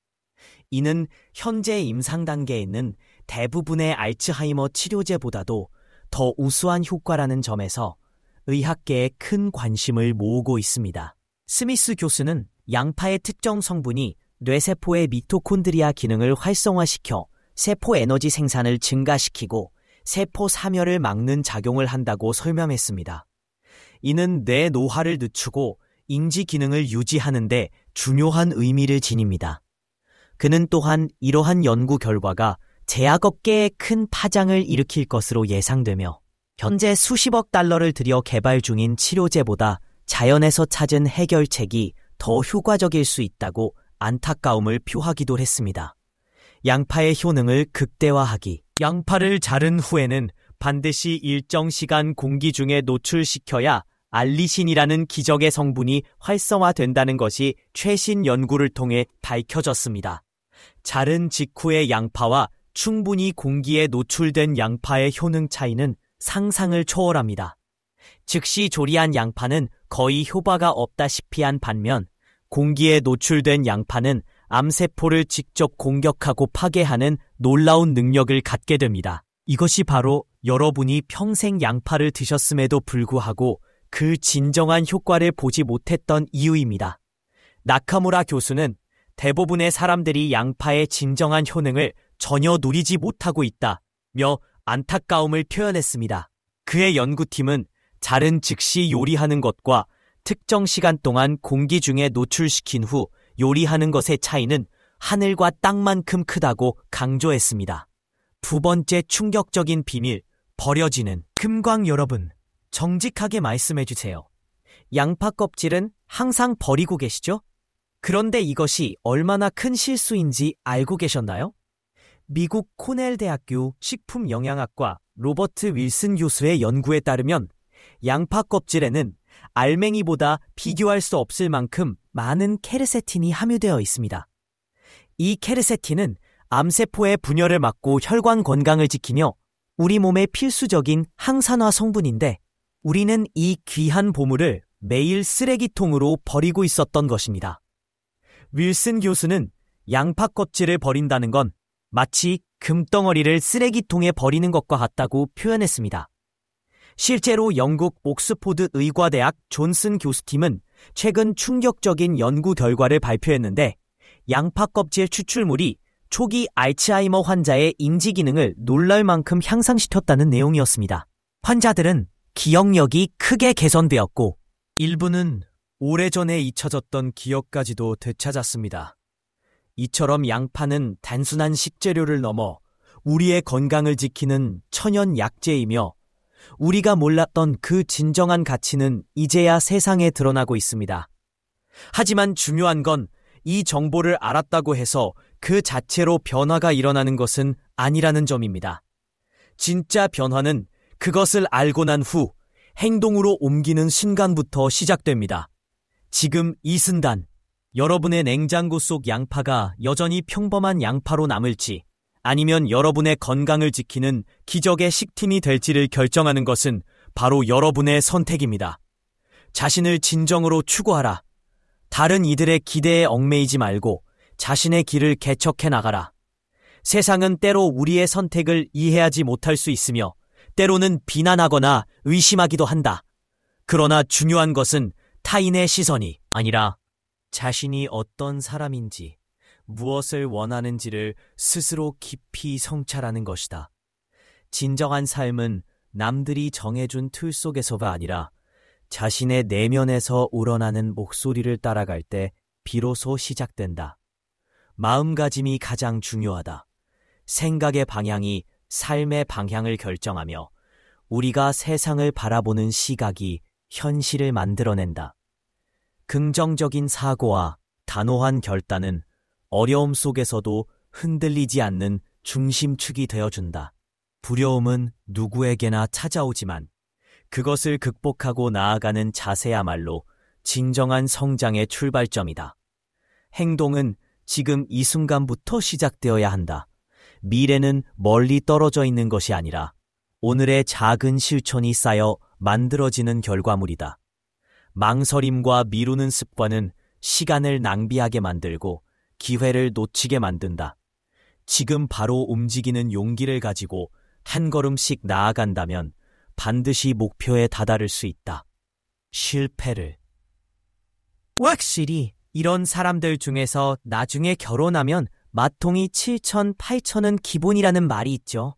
이는 현재 임상 단계에 있는 대부분의 알츠하이머 치료제보다도 더 우수한 효과라는 점에서 의학계에 큰 관심을 모으고 있습니다. 스미스 교수는 양파의 특정 성분이 뇌세포의 미토콘드리아 기능을 활성화시켜 세포 에너지 생산을 증가시키고 세포 사멸을 막는 작용을 한다고 설명했습니다. 이는 뇌 노화를 늦추고 인지 기능을 유지하는 데 중요한 의미를 지닙니다. 그는 또한 이러한 연구 결과가 제약업계에 큰 파장을 일으킬 것으로 예상되며 현재 수십억 달러를 들여 개발 중인 치료제보다 자연에서 찾은 해결책이 더 효과적일 수 있다고 안타까움을 표하기도 했습니다. 양파의 효능을 극대화하기. 양파를 자른 후에는 반드시 일정 시간 공기 중에 노출시켜야 알리신이라는 기적의 성분이 활성화된다는 것이 최신 연구를 통해 밝혀졌습니다. 자른 직후의 양파와 충분히 공기에 노출된 양파의 효능 차이는 상상을 초월합니다. 즉시 조리한 양파는 거의 효과가 없다시피 한 반면 공기에 노출된 양파는 암세포를 직접 공격하고 파괴하는 놀라운 능력을 갖게 됩니다. 이것이 바로 여러분이 평생 양파를 드셨음에도 불구하고 그 진정한 효과를 보지 못했던 이유입니다. 나카무라 교수는 대부분의 사람들이 양파의 진정한 효능을 전혀 누리지 못하고 있다며 안타까움을 표현했습니다. 그의 연구팀은 자른 즉시 요리하는 것과 특정 시간 동안 공기 중에 노출시킨 후 요리하는 것의 차이는 하늘과 땅만큼 크다고 강조했습니다. 두 번째 충격적인 비밀, 버려지는 금광. 여러분, 정직하게 말씀해주세요. 양파 껍질은 항상 버리고 계시죠? 그런데 이것이 얼마나 큰 실수인지 알고 계셨나요? 미국 코넬 대학교 식품영양학과 로버트 윌슨 교수의 연구에 따르면 양파 껍질에는 알맹이보다 비교할 수 없을 만큼 많은 케르세틴이 함유되어 있습니다. 이 케르세틴은 암세포의 분열을 막고 혈관 건강을 지키며 우리 몸의 필수적인 항산화 성분인데 우리는 이 귀한 보물을 매일 쓰레기통으로 버리고 있었던 것입니다. 윌슨 교수는 양파 껍질을 버린다는 건 마치 금덩어리를 쓰레기통에 버리는 것과 같다고 표현했습니다. 실제로 영국 옥스포드 의과대학 존슨 교수팀은 최근 충격적인 연구 결과를 발표했는데 양파 껍질 추출물이 초기 알츠하이머 환자의 인지 기능을 놀랄 만큼 향상시켰다는 내용이었습니다. 환자들은 기억력이 크게 개선되었고 일부는 오래전에 잊혀졌던 기억까지도 되찾았습니다. 이처럼 양파는 단순한 식재료를 넘어 우리의 건강을 지키는 천연 약재이며 우리가 몰랐던 그 진정한 가치는 이제야 세상에 드러나고 있습니다. 하지만 중요한 건 이 정보를 알았다고 해서 그 자체로 변화가 일어나는 것은 아니라는 점입니다. 진짜 변화는 그것을 알고 난 후 행동으로 옮기는 순간부터 시작됩니다. 지금 이 순간 여러분의 냉장고 속 양파가 여전히 평범한 양파로 남을지 아니면 여러분의 건강을 지키는 기적의 식팀이 될지를 결정하는 것은 바로 여러분의 선택입니다. 자신을 진정으로 추구하라. 다른 이들의 기대에 얽매이지 말고 자신의 길을 개척해 나가라. 세상은 때로 우리의 선택을 이해하지 못할 수 있으며 때로는 비난하거나 의심하기도 한다. 그러나 중요한 것은 타인의 시선이 아니라 자신이 어떤 사람인지 무엇을 원하는지를 스스로 깊이 성찰하는 것이다. 진정한 삶은 남들이 정해준 틀 속에서가 아니라 자신의 내면에서 우러나는 목소리를 따라갈 때 비로소 시작된다. 마음가짐이 가장 중요하다. 생각의 방향이 삶의 방향을 결정하며 우리가 세상을 바라보는 시각이 현실을 만들어낸다. 긍정적인 사고와 단호한 결단은 어려움 속에서도 흔들리지 않는 중심축이 되어준다. 두려움은 누구에게나 찾아오지만 그것을 극복하고 나아가는 자세야말로 진정한 성장의 출발점이다. 행동은 지금 이 순간부터 시작되어야 한다. 미래는 멀리 떨어져 있는 것이 아니라 오늘의 작은 실천이 쌓여 만들어지는 결과물이다. 망설임과 미루는 습관은 시간을 낭비하게 만들고 기회를 놓치게 만든다. 지금 바로 움직이는 용기를 가지고 한 걸음씩 나아간다면 반드시 목표에 다다를 수 있다. 실패를. 확실히 이런 사람들 중에서 나중에 결혼하면 마통이 7천, 8천은 기본이라는 말이 있죠.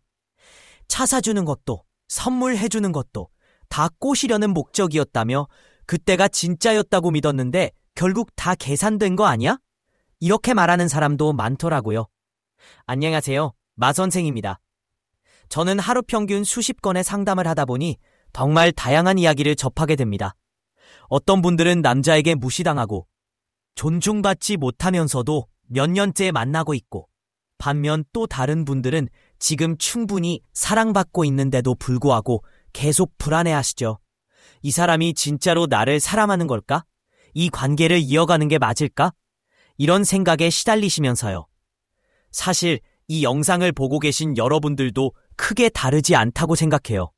차 사주는 것도 선물해주는 것도 다 꼬시려는 목적이었다며 그때가 진짜였다고 믿었는데 결국 다 계산된 거 아니야? 이렇게 말하는 사람도 많더라고요. 안녕하세요. 마 선생입니다. 저는 하루 평균 수십 건의 상담을 하다 보니 정말 다양한 이야기를 접하게 됩니다. 어떤 분들은 남자에게 무시당하고 존중받지 못하면서도 몇 년째 만나고 있고 반면 또 다른 분들은 지금 충분히 사랑받고 있는데도 불구하고 계속 불안해하시죠. 이 사람이 진짜로 나를 사랑하는 걸까? 이 관계를 이어가는 게 맞을까? 이런 생각에 시달리시면서요. 사실 이 영상을 보고 계신 여러분들도 크게 다르지 않다고 생각해요.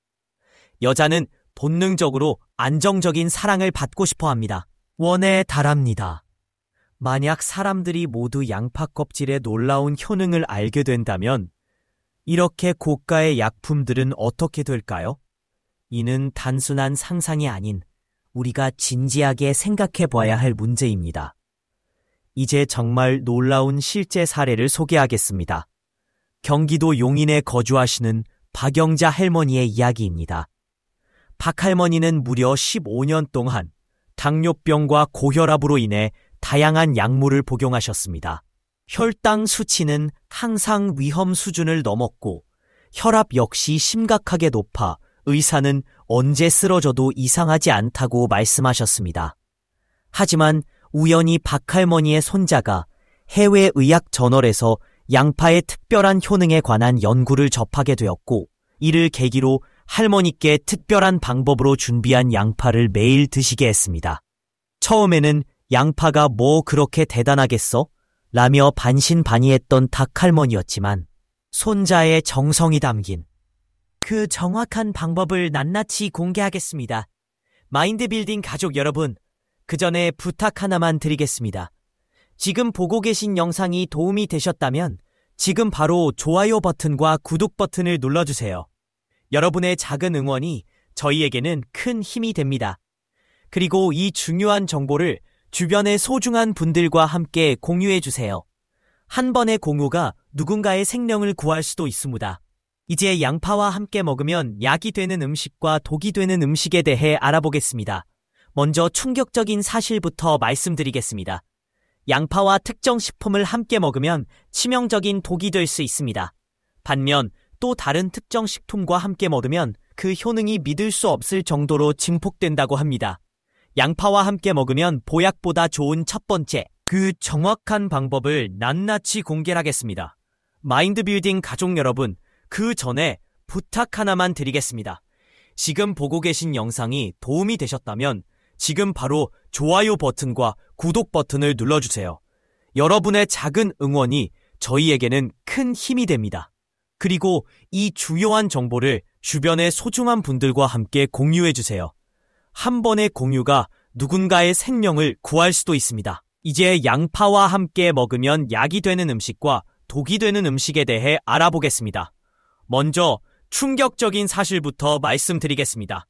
여자는 본능적으로 안정적인 사랑을 받고 싶어 합니다. 원에 달합니다. 만약 사람들이 모두 양파 껍질의 놀라운 효능을 알게 된다면 이렇게 고가의 약품들은 어떻게 될까요? 이는 단순한 상상이 아닌 우리가 진지하게 생각해 봐야 할 문제입니다. 이제 정말 놀라운 실제 사례를 소개하겠습니다. 경기도 용인에 거주하시는 박영자 할머니의 이야기입니다. 박 할머니는 무려 15년 동안 당뇨병과 고혈압으로 인해 다양한 약물을 복용하셨습니다. 혈당 수치는 항상 위험 수준을 넘었고 혈압 역시 심각하게 높아 의사는 언제 쓰러져도 이상하지 않다고 말씀하셨습니다. 하지만 우연히 박 할머니의 손자가 해외 의학 저널에서 양파의 특별한 효능에 관한 연구를 접하게 되었고 이를 계기로 할머니께 특별한 방법으로 준비한 양파를 매일 드시게 했습니다. 처음에는 양파가 뭐 그렇게 대단하겠어? 라며 반신반의했던 박 할머니였지만 손자의 정성이 담긴 그 정확한 방법을 낱낱이 공개하겠습니다. 마인드빌딩 가족 여러분, 그 전에 부탁 하나만 드리겠습니다. 지금 보고 계신 영상이 도움이 되셨다면 지금 바로 좋아요 버튼과 구독 버튼을 눌러주세요. 여러분의 작은 응원이 저희에게는 큰 힘이 됩니다. 그리고 이 중요한 정보를 주변의 소중한 분들과 함께 공유해주세요. 한 번의 공유가 누군가의 생명을 구할 수도 있습니다. 이제 양파와 함께 먹으면 약이 되는 음식과 독이 되는 음식에 대해 알아보겠습니다. 먼저 충격적인 사실부터 말씀드리겠습니다. 양파와 특정 식품을 함께 먹으면 치명적인 독이 될 수 있습니다. 반면 또 다른 특정 식품과 함께 먹으면 그 효능이 믿을 수 없을 정도로 증폭된다고 합니다. 양파와 함께 먹으면 보약보다 좋은 첫 번째, 그 정확한 방법을 낱낱이 공개하겠습니다. 마인드빌딩 가족 여러분, 그 전에 부탁 하나만 드리겠습니다. 지금 보고 계신 영상이 도움이 되셨다면 지금 바로 좋아요 버튼과 구독 버튼을 눌러주세요. 여러분의 작은 응원이 저희에게는 큰 힘이 됩니다. 그리고 이 주요한 정보를 주변의 소중한 분들과 함께 공유해주세요. 한 번의 공유가 누군가의 생명을 구할 수도 있습니다. 이제 양파와 함께 먹으면 약이 되는 음식과 독이 되는 음식에 대해 알아보겠습니다. 먼저 충격적인 사실부터 말씀드리겠습니다.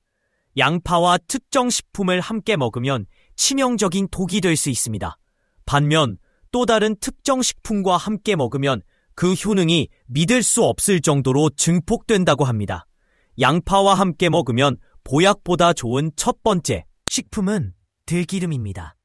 양파와 특정 식품을 함께 먹으면 치명적인 독이 될 수 있습니다. 반면 또 다른 특정 식품과 함께 먹으면 그 효능이 믿을 수 없을 정도로 증폭된다고 합니다. 양파와 함께 먹으면 보약보다 좋은 첫 번째 식품은 들기름입니다.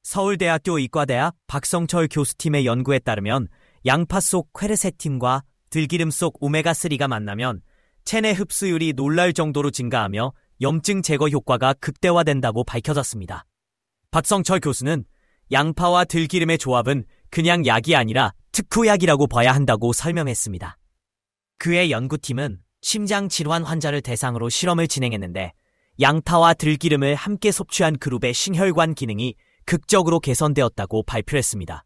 서울대학교 의과대학 박성철 교수팀의 연구에 따르면 양파 속 퀘르세틴과 들기름 속 오메가3가 만나면 체내 흡수율이 놀랄 정도로 증가하며 염증 제거 효과가 극대화된다고 밝혀졌습니다. 박성철 교수는 양파와 들기름의 조합은 그냥 약이 아니라 특효약이라고 봐야 한다고 설명했습니다. 그의 연구팀은 심장질환 환자를 대상으로 실험을 진행했는데 양파와 들기름을 함께 섭취한 그룹의 심혈관 기능이 극적으로 개선되었다고 발표했습니다.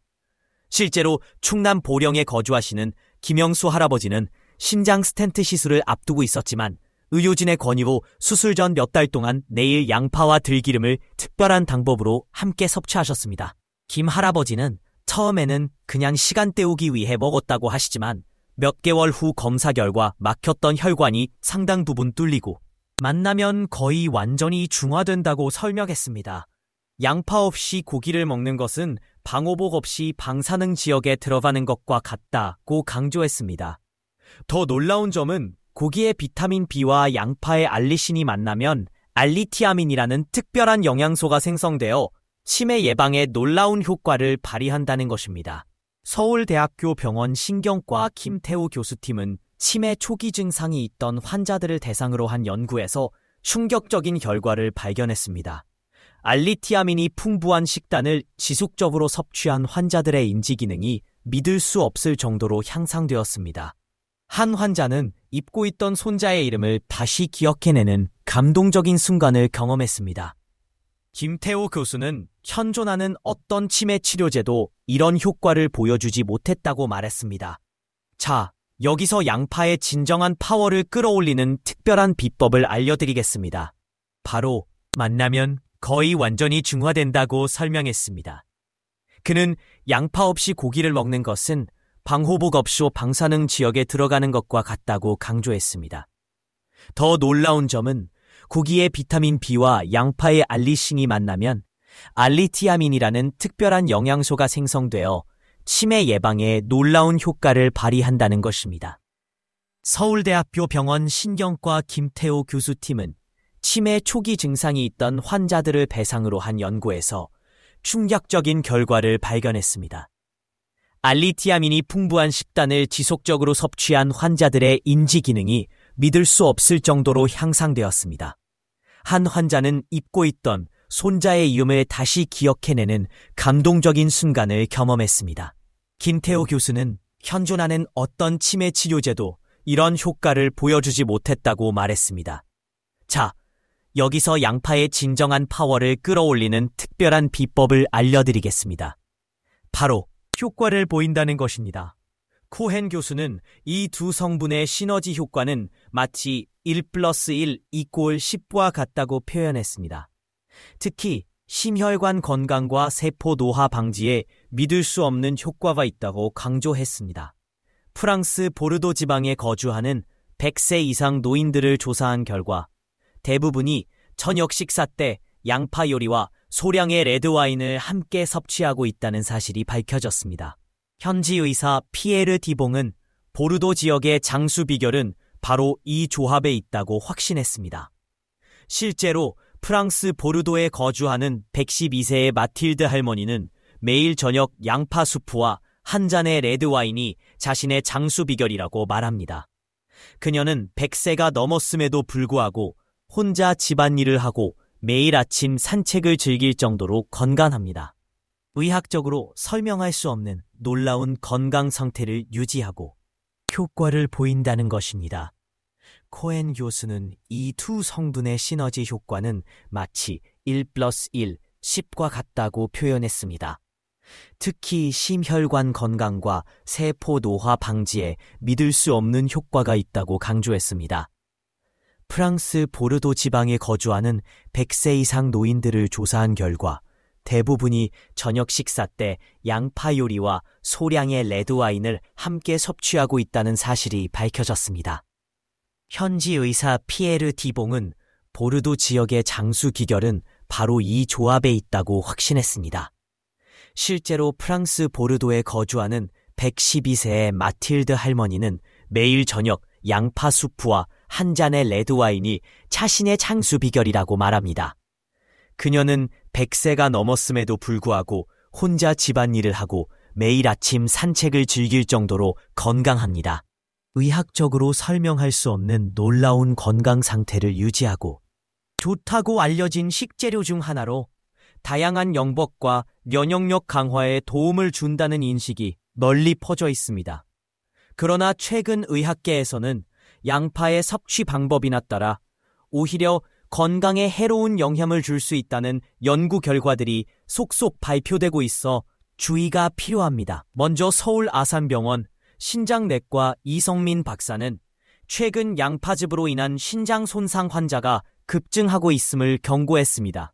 실제로 충남 보령에 거주하시는 김영수 할아버지는 심장 스텐트 시술을 앞두고 있었지만 의료진의 권유로 수술 전 몇 달 동안 매일 양파와 들기름을 특별한 방법으로 함께 섭취하셨습니다. 김 할아버지는 처음에는 그냥 시간 때우기 위해 먹었다고 하시지만 몇 개월 후 검사 결과 막혔던 혈관이 상당 부분 뚫리고 만나면 거의 완전히 중화된다고 설명했습니다. 양파 없이 고기를 먹는 것은 방호복 없이 방사능 지역에 들어가는 것과 같다고 강조했습니다. 더 놀라운 점은 고기의 비타민 B와 양파의 알리신이 만나면 알리티아민이라는 특별한 영양소가 생성되어 치매 예방에 놀라운 효과를 발휘한다는 것입니다. 서울대학교 병원 신경과 김태우 교수팀은 치매 초기 증상이 있던 환자들을 대상으로 한 연구에서 충격적인 결과를 발견했습니다. 알리티아민이 풍부한 식단을 지속적으로 섭취한 환자들의 인지 기능이 믿을 수 없을 정도로 향상되었습니다. 한 환자는 잊고 있던 손자의 이름을 다시 기억해내는 감동적인 순간을 경험했습니다. 김태호 교수는 현존하는 어떤 치매 치료제도 이런 효과를 보여주지 못했다고 말했습니다. 자, 여기서 양파의 진정한 파워를 끌어올리는 특별한 비법을 알려드리겠습니다. 바로 만나면 거의 완전히 중화된다고 설명했습니다. 그는 양파 없이 고기를 먹는 것은 방호복 없이 방사능 지역에 들어가는 것과 같다고 강조했습니다. 더 놀라운 점은 고기의 비타민 B와 양파의 알리신이 만나면 알리티아민이라는 특별한 영양소가 생성되어 치매 예방에 놀라운 효과를 발휘한다는 것입니다. 서울대학교 병원 신경과 김태호 교수팀은 치매 초기 증상이 있던 환자들을 대상으로 한 연구에서 충격적인 결과를 발견했습니다. 알리티아민이 풍부한 식단을 지속적으로 섭취한 환자들의 인지 기능이 믿을 수 없을 정도로 향상되었습니다. 한 환자는 잊고 있던 손자의 이름을 다시 기억해내는 감동적인 순간을 경험했습니다. 김태호 교수는 현존하는 어떤 치매 치료제도 이런 효과를 보여주지 못했다고 말했습니다. 자, 여기서 양파의 진정한 파워를 끌어올리는 특별한 비법을 알려드리겠습니다. 바로 효과를 보인다는 것입니다. 코헨 교수는 이 두 성분의 시너지 효과는 마치 1+1 = 10과 같다고 표현했습니다. 특히 심혈관 건강과 세포 노화 방지에 믿을 수 없는 효과가 있다고 강조했습니다. 프랑스 보르도 지방에 거주하는 100세 이상 노인들을 조사한 결과 대부분이 저녁 식사 때 양파 요리와 소량의 레드와인을 함께 섭취하고 있다는 사실이 밝혀졌습니다. 현지 의사 피에르 디봉은 보르도 지역의 장수 비결은 바로 이 조합에 있다고 확신했습니다. 실제로 프랑스 보르도에 거주하는 112세의 마틸드 할머니는 매일 저녁 양파 수프와 한 잔의 레드와인이 자신의 장수 비결이라고 말합니다. 그녀는 100세가 넘었음에도 불구하고 혼자 집안일을 하고 매일 아침 산책을 즐길 정도로 건강합니다. 의학적으로 설명할 수 없는 놀라운 건강 상태를 유지하고 효과를 보인다는 것입니다. 코엔 교수는 이 두 성분의 시너지 효과는 마치 1+1, 10과 같다고 표현했습니다. 특히 심혈관 건강과 세포 노화 방지에 믿을 수 없는 효과가 있다고 강조했습니다. 프랑스 보르도 지방에 거주하는 100세 이상 노인들을 조사한 결과 대부분이 저녁 식사 때 양파 요리와 소량의 레드와인을 함께 섭취하고 있다는 사실이 밝혀졌습니다. 현지 의사 피에르 디봉은 보르도 지역의 장수 기결은 바로 이 조합에 있다고 확신했습니다. 실제로 프랑스 보르도에 거주하는 112세의 마틸드 할머니는 매일 저녁 양파 수프와 한 잔의 레드와인이 자신의 장수 비결이라고 말합니다. 그녀는 100세가 넘었음에도 불구하고 혼자 집안일을 하고 매일 아침 산책을 즐길 정도로 건강합니다. 의학적으로 설명할 수 없는 놀라운 건강 상태를 유지하고 좋다고 알려진 식재료 중 하나로 다양한 영복과 면역력 강화에 도움을 준다는 인식이 널리 퍼져 있습니다. 그러나 최근 의학계에서는 양파의 섭취 방법이나 따라 오히려 건강에 해로운 영향을 줄 수 있다는 연구 결과들이 속속 발표되고 있어 주의가 필요합니다. 먼저 서울 아산병원 신장내과 이성민 박사는 최근 양파즙으로 인한 신장 손상 환자가 급증하고 있음을 경고했습니다.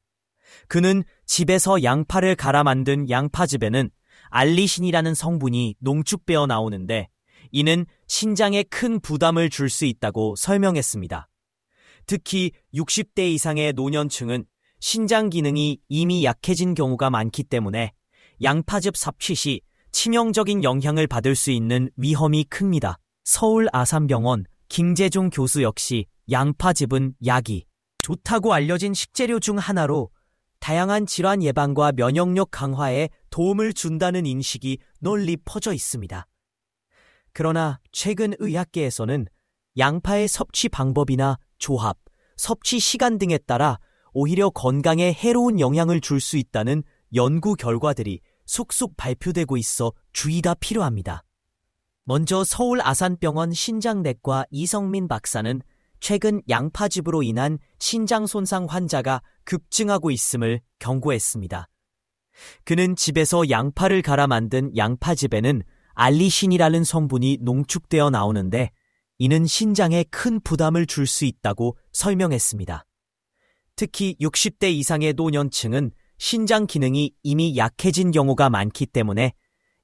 그는 집에서 양파를 갈아 만든 양파즙에는 알리신이라는 성분이 농축되어 나오는데 이는 신장에 큰 부담을 줄 수 있다고 설명했습니다. 특히 60대 이상의 노년층은 신장 기능이 이미 약해진 경우가 많기 때문에 양파즙 섭취 시 치명적인 영향을 받을 수 있는 위험이 큽니다. 서울 아산병원 김재종 교수 역시 양파즙은 약이 좋다고 알려진 식재료 중 하나로 다양한 질환 예방과 면역력 강화에 도움을 준다는 인식이 널리 퍼져 있습니다. 그러나 최근 의학계에서는 양파의 섭취 방법이나 조합, 섭취 시간 등에 따라 오히려 건강에 해로운 영향을 줄 수 있다는 연구 결과들이 속속 발표되고 있어 주의가 필요합니다. 먼저 서울 아산병원 신장내과 이성민 박사는 최근 양파즙으로 인한 신장 손상 환자가 급증하고 있음을 경고했습니다. 그는 집에서 양파를 갈아 만든 양파즙에는 알리신이라는 성분이 농축되어 나오는데 이는 신장에 큰 부담을 줄 수 있다고 설명했습니다. 특히 60대 이상의 노년층은 신장 기능이 이미 약해진 경우가 많기 때문에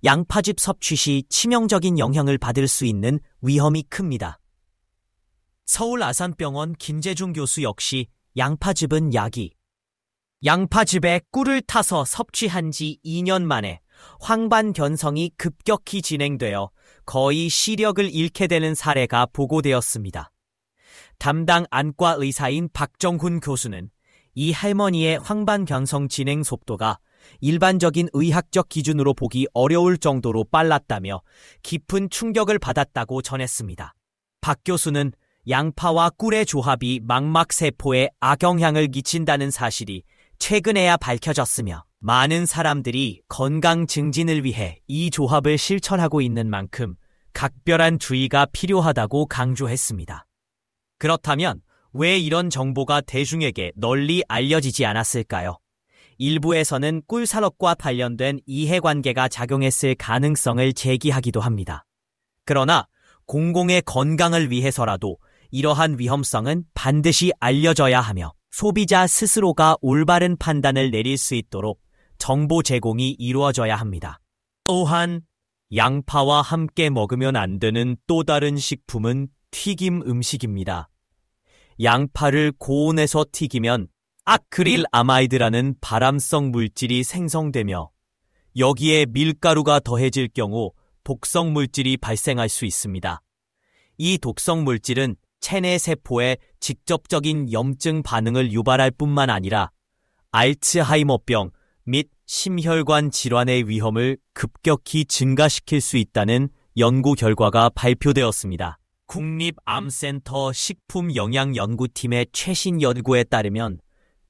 양파즙 섭취 시 치명적인 영향을 받을 수 있는 위험이 큽니다. 서울 아산병원 김재중 교수 역시 양파즙은 약이 양파즙에 꿀을 타서 섭취한 지 2년 만에 황반 변성이 급격히 진행되어 거의 시력을 잃게 되는 사례가 보고되었습니다. 담당 안과 의사인 박정훈 교수는 이 할머니의 황반 변성 진행 속도가 일반적인 의학적 기준으로 보기 어려울 정도로 빨랐다며 깊은 충격을 받았다고 전했습니다. 박 교수는 양파와 꿀의 조합이 망막세포에 악영향을 끼친다는 사실이 최근에야 밝혀졌으며 많은 사람들이 건강 증진을 위해 이 조합을 실천하고 있는 만큼 각별한 주의가 필요하다고 강조했습니다. 그렇다면 왜 이런 정보가 대중에게 널리 알려지지 않았을까요? 일부에서는 꿀사럽과 관련된 이해관계가 작용했을 가능성을 제기하기도 합니다. 그러나 공공의 건강을 위해서라도 이러한 위험성은 반드시 알려져야 하며 소비자 스스로가 올바른 판단을 내릴 수 있도록 정보 제공이 이루어져야 합니다. 또한 양파와 함께 먹으면 안 되는 또 다른 식품은 튀김 음식입니다. 양파를 고온에서 튀기면 아크릴아마이드라는 발암성 물질이 생성되며 여기에 밀가루가 더해질 경우 독성 물질이 발생할 수 있습니다. 이 독성 물질은 체내 세포에 직접적인 염증 반응을 유발할 뿐만 아니라 알츠하이머병 및 심혈관 질환의 위험을 급격히 증가시킬 수 있다는 연구 결과가 발표되었습니다. 국립암센터 식품영양연구팀의 최신 연구에 따르면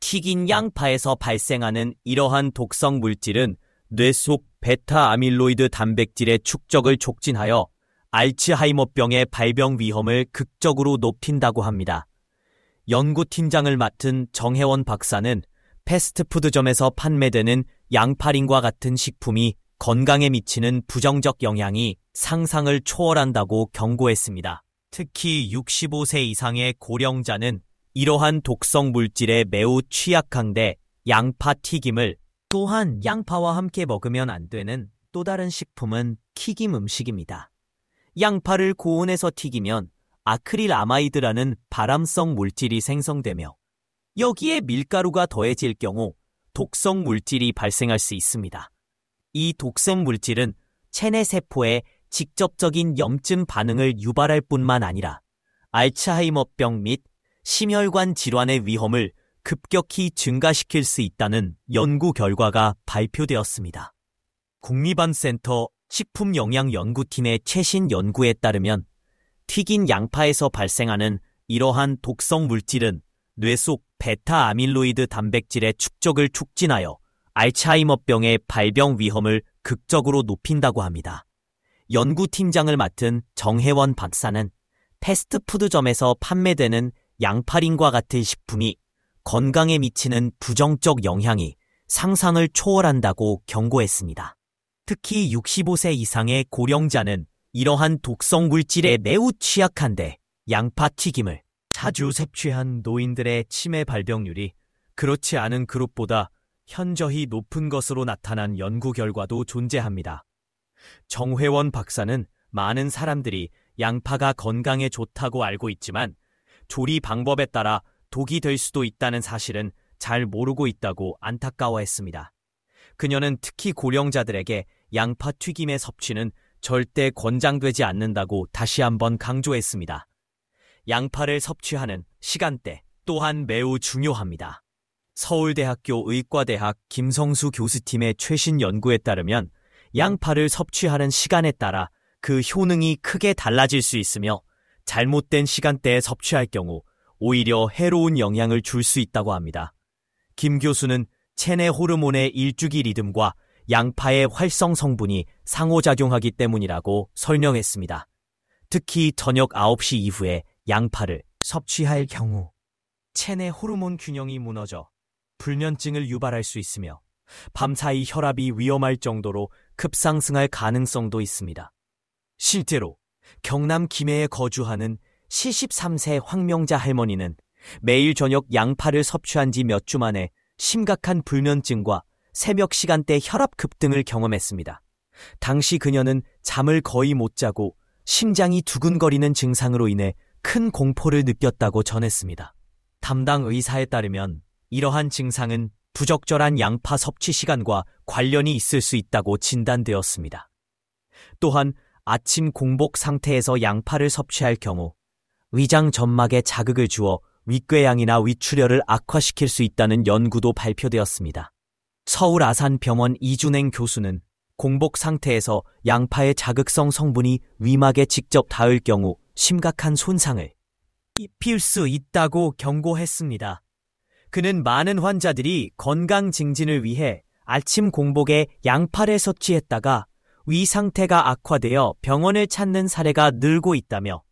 튀긴 양파에서 발생하는 이러한 독성 물질은 뇌 속 베타 아밀로이드 단백질의 축적을 촉진하여 알츠하이머병의 발병 위험을 극적으로 높인다고 합니다. 연구팀장을 맡은 정혜원 박사는 패스트푸드점에서 판매되는 양파링과 같은 식품이 건강에 미치는 부정적 영향이 상상을 초월한다고 경고했습니다. 특히 65세 이상의 고령자는 이러한 독성 물질에 매우 취약한데 양파 튀김을 또한 양파와 함께 먹으면 안 되는 또 다른 식품은 튀김 음식입니다. 양파를 고온에서 튀기면 아크릴아마이드라는 발암성 물질이 생성되며 여기에 밀가루가 더해질 경우 독성 물질이 발생할 수 있습니다. 이 독성 물질은 체내 세포에 직접적인 염증 반응을 유발할 뿐만 아니라 알츠하이머병 및 심혈관 질환의 위험을 급격히 증가시킬 수 있다는 연구 결과가 발표되었습니다. 국립암센터 식품영양연구팀의 최신 연구에 따르면 튀긴 양파에서 발생하는 이러한 독성 물질은 뇌 속 베타 아밀로이드 단백질의 축적을 촉진하여 알츠하이머병의 발병 위험을 극적으로 높인다고 합니다. 연구팀장을 맡은 정혜원 박사는 패스트푸드점에서 판매되는 양파링과 같은 식품이 건강에 미치는 부정적 영향이 상상을 초월한다고 경고했습니다. 특히 65세 이상의 고령자는 이러한 독성 물질에 매우 취약한데 양파 튀김을 자주 섭취한 노인들의 치매 발병률이 그렇지 않은 그룹보다 현저히 높은 것으로 나타난 연구 결과도 존재합니다. 정회원 박사는 많은 사람들이 양파가 건강에 좋다고 알고 있지만 조리 방법에 따라 독이 될 수도 있다는 사실은 잘 모르고 있다고 안타까워했습니다. 그녀는 특히 고령자들에게 양파 튀김의 섭취는 절대 권장되지 않는다고 다시 한번 강조했습니다. 양파를 섭취하는 시간대 또한 매우 중요합니다. 서울대학교 의과대학 김성수 교수팀의 최신 연구에 따르면 양파를 섭취하는 시간에 따라 그 효능이 크게 달라질 수 있으며 잘못된 시간대에 섭취할 경우 오히려 해로운 영향을 줄 수 있다고 합니다. 김 교수는 체내 호르몬의 일주기 리듬과 양파의 활성 성분이 상호작용하기 때문이라고 설명했습니다. 특히 저녁 9시 이후에 양파를 섭취할 경우 체내 호르몬 균형이 무너져 불면증을 유발할 수 있으며 밤사이 혈압이 위험할 정도로 급상승할 가능성도 있습니다. 실제로 경남 김해에 거주하는 73세 황명자 할머니는 매일 저녁 양파를 섭취한 지 몇 주 만에 심각한 불면증과 새벽 시간대 혈압 급등을 경험했습니다. 당시 그녀는 잠을 거의 못 자고 심장이 두근거리는 증상으로 인해 큰 공포를 느꼈다고 전했습니다. 담당 의사에 따르면 이러한 증상은 부적절한 양파 섭취 시간과 관련이 있을 수 있다고 진단되었습니다. 또한 아침 공복 상태에서 양파를 섭취할 경우 위장 점막에 자극을 주어 윗궤양이나 위출혈을 악화시킬 수 있다는 연구도 발표되었습니다. 서울 아산병원 이준행 교수는 공복 상태에서 양파의 자극성 성분이 위막에 직접 닿을 경우 심각한 손상을 입힐 수 있다고 경고했습니다. 그는 많은 환자들이 건강 증진을 위해 아침 공복에 양파를 섭취했다가 위 상태가 악화되어 병원을 찾는 사례가 늘고 있다며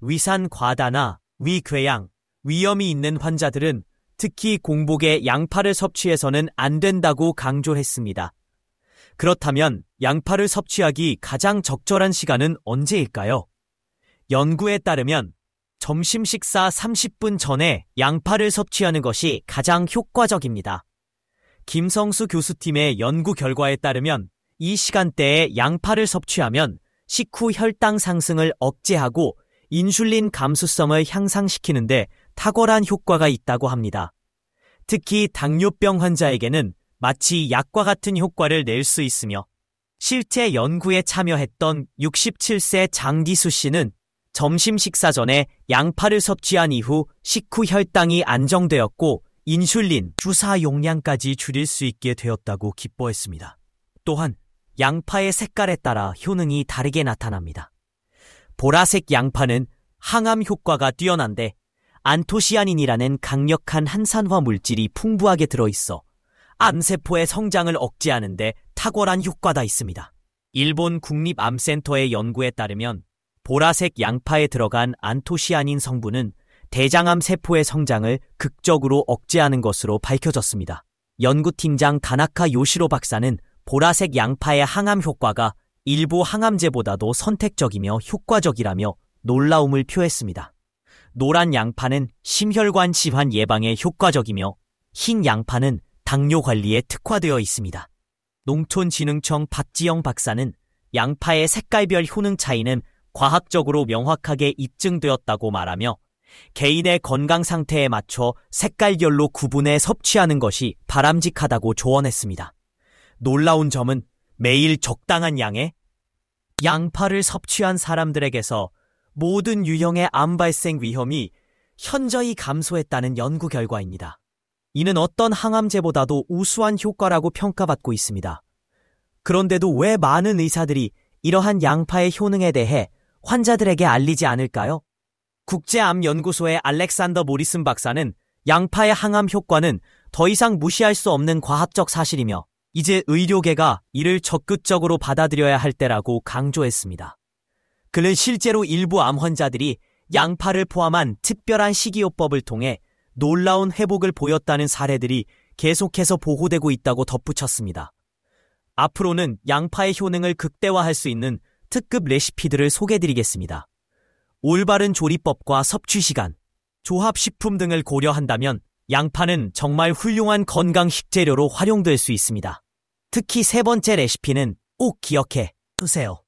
위산 과다나 위궤양, 위염이 있는 환자들은 특히 공복에 양파를 섭취해서는 안 된다고 강조했습니다. 그렇다면 양파를 섭취하기 가장 적절한 시간은 언제일까요? 연구에 따르면 점심 식사 30분 전에 양파를 섭취하는 것이 가장 효과적입니다. 김성수 교수팀의 연구 결과에 따르면 이 시간대에 양파를 섭취하면 식후 혈당 상승을 억제하고 인슐린 감수성을 향상시키는데 탁월한 효과가 있다고 합니다. 특히 당뇨병 환자에게는 마치 약과 같은 효과를 낼 수 있으며 실제 연구에 참여했던 67세 장디수 씨는 점심 식사 전에 양파를 섭취한 이후 식후 혈당이 안정되었고 인슐린 주사 용량까지 줄일 수 있게 되었다고 기뻐했습니다. 또한 양파의 색깔에 따라 효능이 다르게 나타납니다. 보라색 양파는 항암 효과가 뛰어난데 안토시아닌이라는 강력한 항산화 물질이 풍부하게 들어있어 암세포의 성장을 억제하는 데 탁월한 효과가 있습니다. 일본 국립암센터의 연구에 따르면 보라색 양파에 들어간 안토시아닌 성분은 대장암 세포의 성장을 극적으로 억제하는 것으로 밝혀졌습니다. 연구팀장 다나카 요시로 박사는 보라색 양파의 항암 효과가 일부 항암제보다도 선택적이며 효과적이라며 놀라움을 표했습니다. 노란 양파는 심혈관 질환 예방에 효과적이며 흰 양파는 당뇨 관리에 특화되어 있습니다. 농촌진흥청 박지영 박사는 양파의 색깔별 효능 차이는 과학적으로 명확하게 입증되었다고 말하며 개인의 건강 상태에 맞춰 색깔별로 구분해 섭취하는 것이 바람직하다고 조언했습니다. 놀라운 점은 매일 적당한 양의 양파를 섭취한 사람들에게서 모든 유형의 암 발생 위험이 현저히 감소했다는 연구 결과입니다. 이는 어떤 항암제보다도 우수한 효과라고 평가받고 있습니다. 그런데도 왜 많은 의사들이 이러한 양파의 효능에 대해 환자들에게 알리지 않을까요? 국제암연구소의 알렉산더 모리슨 박사는 양파의 항암 효과는 더 이상 무시할 수 없는 과학적 사실이며 이제 의료계가 이를 적극적으로 받아들여야 할 때라고 강조했습니다. 그는 실제로 일부 암 환자들이 양파를 포함한 특별한 식이요법을 통해 놀라운 회복을 보였다는 사례들이 계속해서 보고되고 있다고 덧붙였습니다. 앞으로는 양파의 효능을 극대화할 수 있는 특급 레시피들을 소개해드리겠습니다. 올바른 조리법과 섭취 시간, 조합식품 등을 고려한다면 양파는 정말 훌륭한 건강 식재료로 활용될 수 있습니다. 특히 세 번째 레시피는 꼭 기억해 두세요.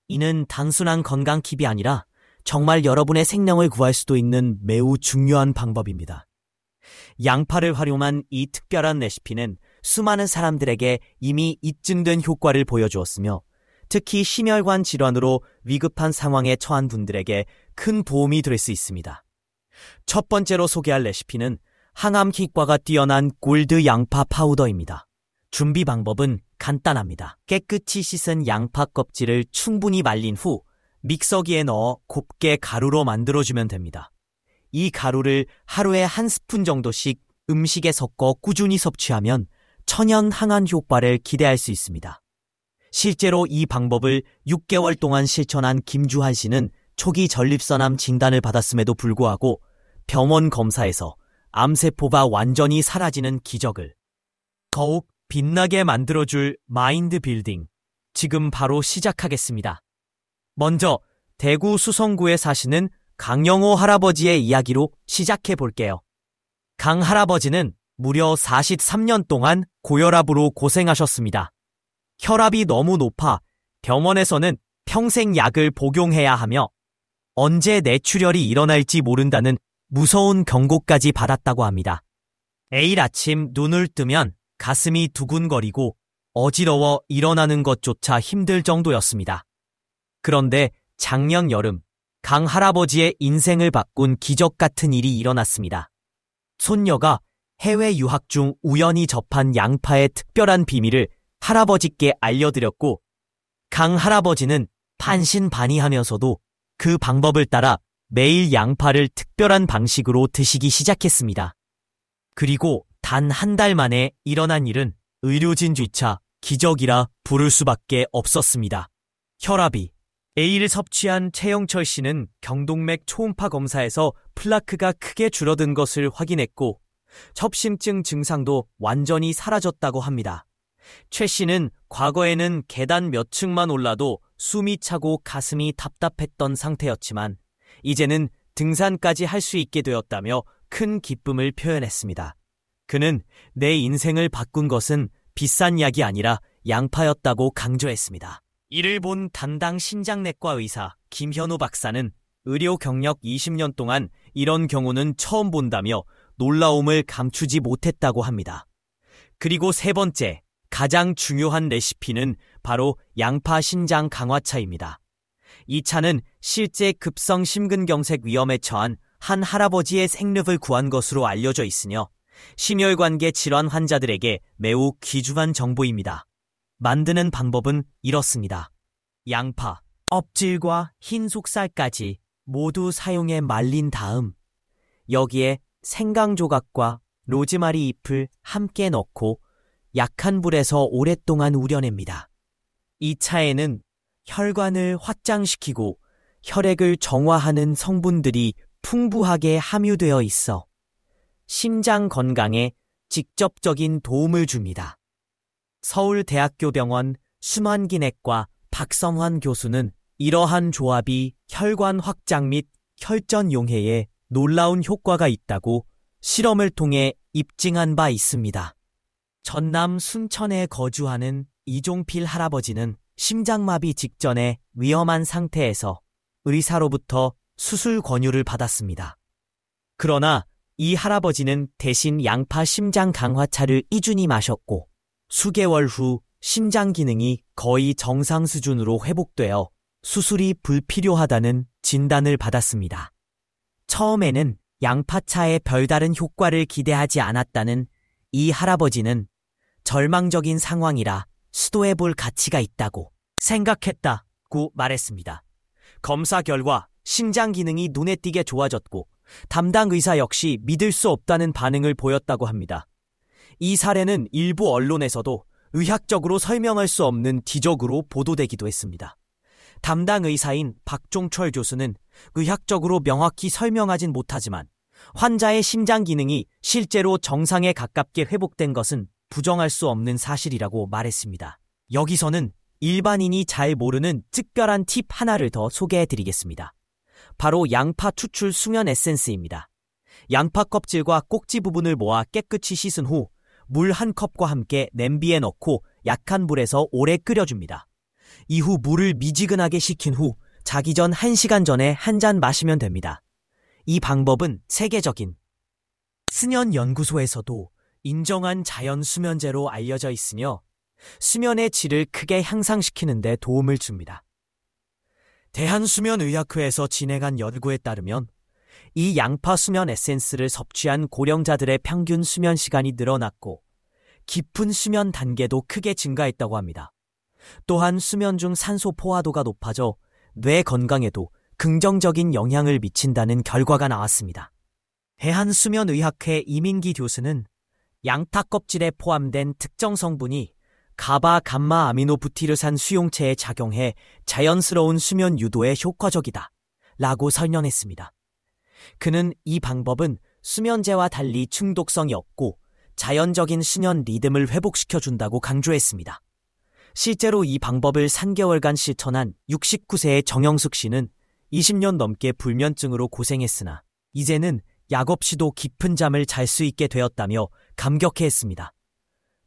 이는 단순한 건강 팁이 아니라 정말 여러분의 생명을 구할 수도 있는 매우 중요한 방법입니다. 양파를 활용한 이 특별한 레시피는 수많은 사람들에게 이미 입증된 효과를 보여주었으며 특히 심혈관 질환으로 위급한 상황에 처한 분들에게 큰 도움이 될 수 있습니다. 첫 번째로 소개할 레시피는 항암 효과가 뛰어난 골드 양파 파우더입니다. 준비 방법은 간단합니다. 깨끗이 씻은 양파 껍질을 충분히 말린 후 믹서기에 넣어 곱게 가루로 만들어주면 됩니다. 이 가루를 하루에 한 스푼 정도씩 음식에 섞어 꾸준히 섭취하면 천연 항암 효과를 기대할 수 있습니다. 실제로 이 방법을 6개월 동안 실천한 김주한 씨는 초기 전립선암 진단을 받았음에도 불구하고 병원 검사에서 암세포가 완전히 사라지는 기적을 더욱 빛나게 만들어줄 마인드 빌딩, 지금 바로 시작하겠습니다. 먼저 대구 수성구에 사시는 강영호 할아버지의 이야기로 시작해 볼게요. 강 할아버지는 무려 43년 동안 고혈압으로 고생하셨습니다. 혈압이 너무 높아 병원에서는 평생 약을 복용해야 하며 언제 뇌출혈이 일어날지 모른다는 무서운 경고까지 받았다고 합니다. 매일 아침 눈을 뜨면 가슴이 두근거리고 어지러워 일어나는 것조차 힘들 정도였습니다. 그런데 작년 여름 강 할아버지의 인생을 바꾼 기적 같은 일이 일어났습니다. 손녀가 해외 유학 중 우연히 접한 양파의 특별한 비밀을 할아버지께 알려드렸고 강 할아버지는 반신반의하면서도 그 방법을 따라 매일 양파를 특별한 방식으로 드시기 시작했습니다. 그리고 단 한 달 만에 일어난 일은 의료진조차 기적이라 부를 수밖에 없었습니다. 혈압이 A를 섭취한 최영철 씨는 경동맥 초음파 검사에서 플라크가 크게 줄어든 것을 확인했고 협심증 증상도 완전히 사라졌다고 합니다. 최 씨는 과거에는 계단 몇 층만 올라도 숨이 차고 가슴이 답답했던 상태였지만 이제는 등산까지 할 수 있게 되었다며 큰 기쁨을 표현했습니다. 그는 내 인생을 바꾼 것은 비싼 약이 아니라 양파였다고 강조했습니다. 이를 본 담당 신장내과 의사 김현우 박사는 의료 경력 20년 동안 이런 경우는 처음 본다며 놀라움을 감추지 못했다고 합니다. 그리고 세 번째, 가장 중요한 레시피는 바로 양파 신장 강화차입니다. 이 차는 실제 급성 심근경색 위험에 처한 한 할아버지의 생력을 구한 것으로 알려져 있으며 심혈관계 질환 환자들에게 매우 귀중한 정보입니다. 만드는 방법은 이렇습니다. 양파, 껍질과 흰 속살까지 모두 사용해 말린 다음 여기에 생강 조각과 로즈마리 잎을 함께 넣고 약한 불에서 오랫동안 우려냅니다. 이 차에는 혈관을 확장시키고 혈액을 정화하는 성분들이 풍부하게 함유되어 있어 심장 건강에 직접적인 도움을 줍니다. 서울대학교병원 순환기내과 박성환 교수는 이러한 조합이 혈관 확장 및 혈전 용해에 놀라운 효과가 있다고 실험을 통해 입증한 바 있습니다. 전남 순천에 거주하는 이종필 할아버지는 심장마비 직전에 위험한 상태에서 의사로부터 수술 권유를 받았습니다. 그러나 이 할아버지는 대신 양파 심장 강화차를 꾸준히 마셨고 수개월 후 심장 기능이 거의 정상 수준으로 회복되어 수술이 불필요하다는 진단을 받았습니다. 처음에는 양파차의 별다른 효과를 기대하지 않았다는 이 할아버지는 절망적인 상황이라 시도해볼 가치가 있다고 생각했다고 말했습니다. 검사 결과 심장 기능이 눈에 띄게 좋아졌고 담당 의사 역시 믿을 수 없다는 반응을 보였다고 합니다. 이 사례는 일부 언론에서도 의학적으로 설명할 수 없는 기적으로 보도되기도 했습니다. 담당 의사인 박종철 교수는 의학적으로 명확히 설명하진 못하지만 환자의 심장 기능이 실제로 정상에 가깝게 회복된 것은 부정할 수 없는 사실이라고 말했습니다. 여기서는 일반인이 잘 모르는 특별한 팁 하나를 더 소개해드리겠습니다. 바로 양파 추출 수면 에센스입니다. 양파 껍질과 꼭지 부분을 모아 깨끗이 씻은 후 물 한 컵과 함께 냄비에 넣고 약한 불에서 오래 끓여줍니다. 이후 물을 미지근하게 식힌 후 자기 전 1시간 전에 한 잔 마시면 됩니다. 이 방법은 세계적인 수면연구소에서도 인정한 자연 수면제로 알려져 있으며 수면의 질을 크게 향상시키는 데 도움을 줍니다. 대한수면의학회에서 진행한 연구에 따르면 이 양파 수면 에센스를 섭취한 고령자들의 평균 수면 시간이 늘어났고 깊은 수면 단계도 크게 증가했다고 합니다. 또한 수면 중 산소 포화도가 높아져 뇌 건강에도 긍정적인 영향을 미친다는 결과가 나왔습니다. 대한수면의학회 이민기 교수는 양파 껍질에 포함된 특정 성분이 가바 감마 아미노부티르산 수용체에 작용해 자연스러운 수면 유도에 효과적이다 라고 설명했습니다. 그는 이 방법은 수면제와 달리 중독성이 없고 자연적인 수면 리듬을 회복시켜준다고 강조했습니다. 실제로 이 방법을 3개월간 실천한 69세의 정영숙 씨는 20년 넘게 불면증으로 고생했으나 이제는 약 없이도 깊은 잠을 잘 수 있게 되었다며 감격해했습니다.